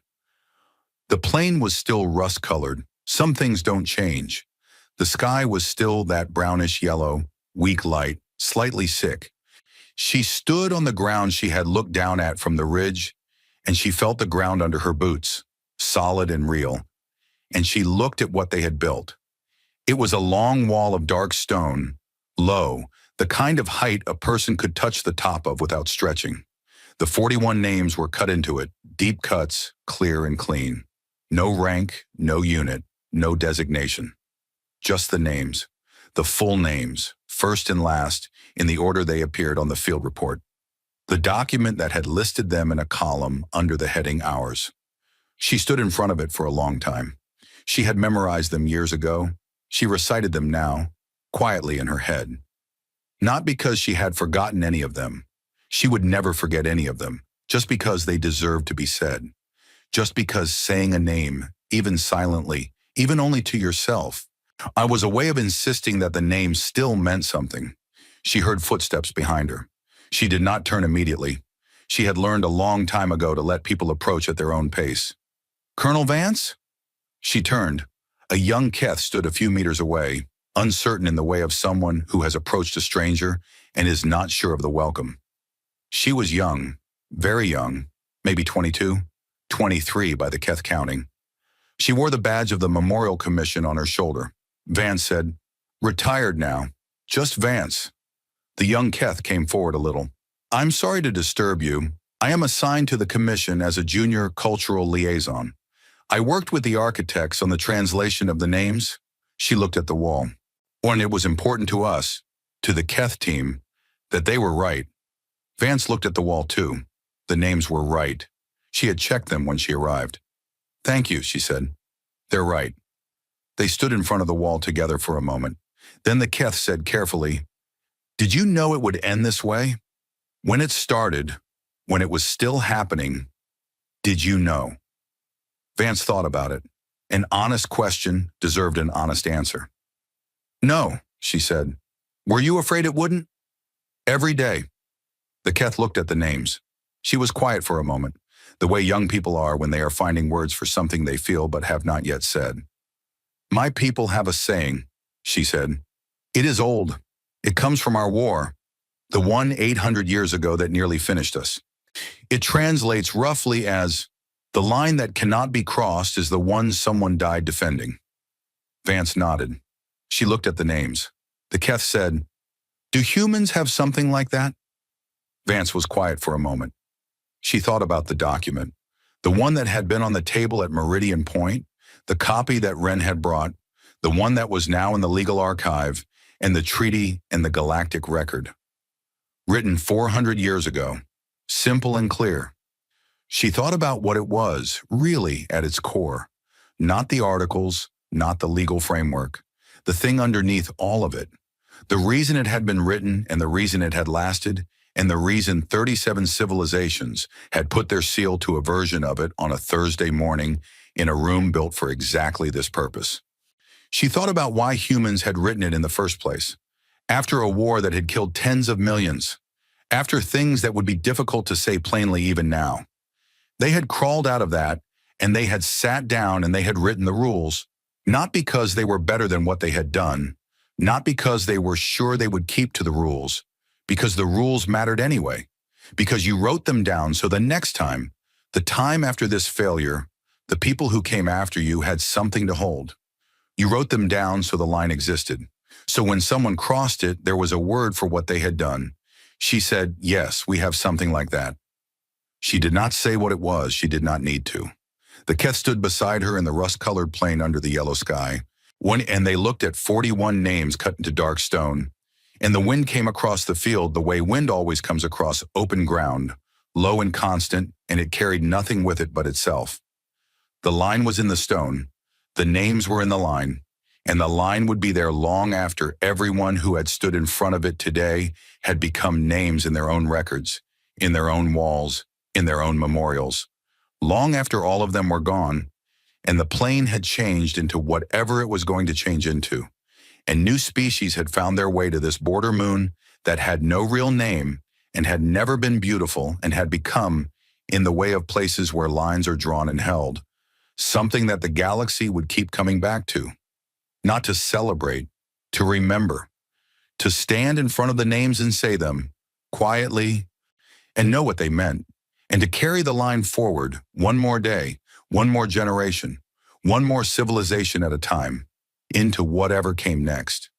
The plain was still rust-colored. Some things don't change. The sky was still that brownish yellow, weak light, slightly sick. She stood on the ground she had looked down at from the ridge, and she felt the ground under her boots, solid and real, and she looked at what they had built. It was a long wall of dark stone, low, the kind of height a person could touch the top of without stretching. The 41 names were cut into it, deep cuts, clear and clean. No rank, no unit, no designation. Just the names, the full names, first and last, in the order they appeared on the field report. The document that had listed them in a column under the heading Hours. She stood in front of it for a long time. She had memorized them years ago. She recited them now, quietly in her head. Not because she had forgotten any of them. She would never forget any of them, just because they deserved to be said. Just because saying a name, even silently, even only to yourself, was a way of insisting that the name still meant something. She heard footsteps behind her. She did not turn immediately. She had learned a long time ago to let people approach at their own pace. "Colonel Vance?" She turned. A young Keth stood a few meters away, uncertain in the way of someone who has approached a stranger and is not sure of the welcome. She was young, very young, maybe 22, 23 by the Keth counting. She wore the badge of the Memorial Commission on her shoulder. Vance said, "Retired now. Just Vance." The young Keth came forward a little. "I'm sorry to disturb you. I am assigned to the commission as a junior cultural liaison. I worked with the architects on the translation of the names." She looked at the wall. "And it was important to us, to the Keth team, that they were right." Vance looked at the wall too. The names were right. She had checked them when she arrived. "Thank you," she said. "They're right." They stood in front of the wall together for a moment. Then the Keth said carefully, "Did you know it would end this way? When it started, when it was still happening, did you know?" Vance thought about it. An honest question deserved an honest answer. "No," she said. "Were you afraid it wouldn't?" "Every day." The Keth looked at the names. She was quiet for a moment, the way young people are when they are finding words for something they feel but have not yet said. "My people have a saying," she said. "It is old. It comes from our war, the one 800 years ago that nearly finished us. It translates roughly as, 'The line that cannot be crossed is the one someone died defending.'" Vance nodded. She looked at the names. The Keth said, "Do humans have something like that?" Vance was quiet for a moment. She thought about the document, the one that had been on the table at Meridian Point, the copy that Wren had brought, the one that was now in the legal archive, and the treaty and the galactic record. Written 400 years ago, simple and clear. She thought about what it was, really, at its core. Not the articles, not the legal framework. The thing underneath all of it. The reason it had been written and the reason it had lasted, and the reason 37 civilizations had put their seal to a version of it on a Thursday morning in a room built for exactly this purpose. She thought about why humans had written it in the first place. After a war that had killed tens of millions. After things that would be difficult to say plainly even now. They had crawled out of that, and they had sat down and they had written the rules, not because they were better than what they had done, not because they were sure they would keep to the rules, because the rules mattered anyway, because you wrote them down so the next time, the time after this failure, the people who came after you had something to hold. You wrote them down so the line existed. So when someone crossed it, there was a word for what they had done. She said, "Yes, we have something like that." She did not say what it was. She did not need to. The Keth stood beside her in the rust-colored plain under the yellow sky, and they looked at 41 names cut into dark stone. And the wind came across the field the way wind always comes across open ground, low and constant, and it carried nothing with it but itself. The line was in the stone, the names were in the line, and the line would be there long after everyone who had stood in front of it today had become names in their own records, in their own walls, in their own memorials. Long after all of them were gone, and the plane had changed into whatever it was going to change into. And new species had found their way to this border moon that had no real name and had never been beautiful and had become, in the way of places where lines are drawn and held, something that the galaxy would keep coming back to. Not to celebrate, to remember. to stand in front of the names and say them, quietly, and know what they meant, and to carry the line forward one more day, one more generation, one more civilization at a time, into whatever came next.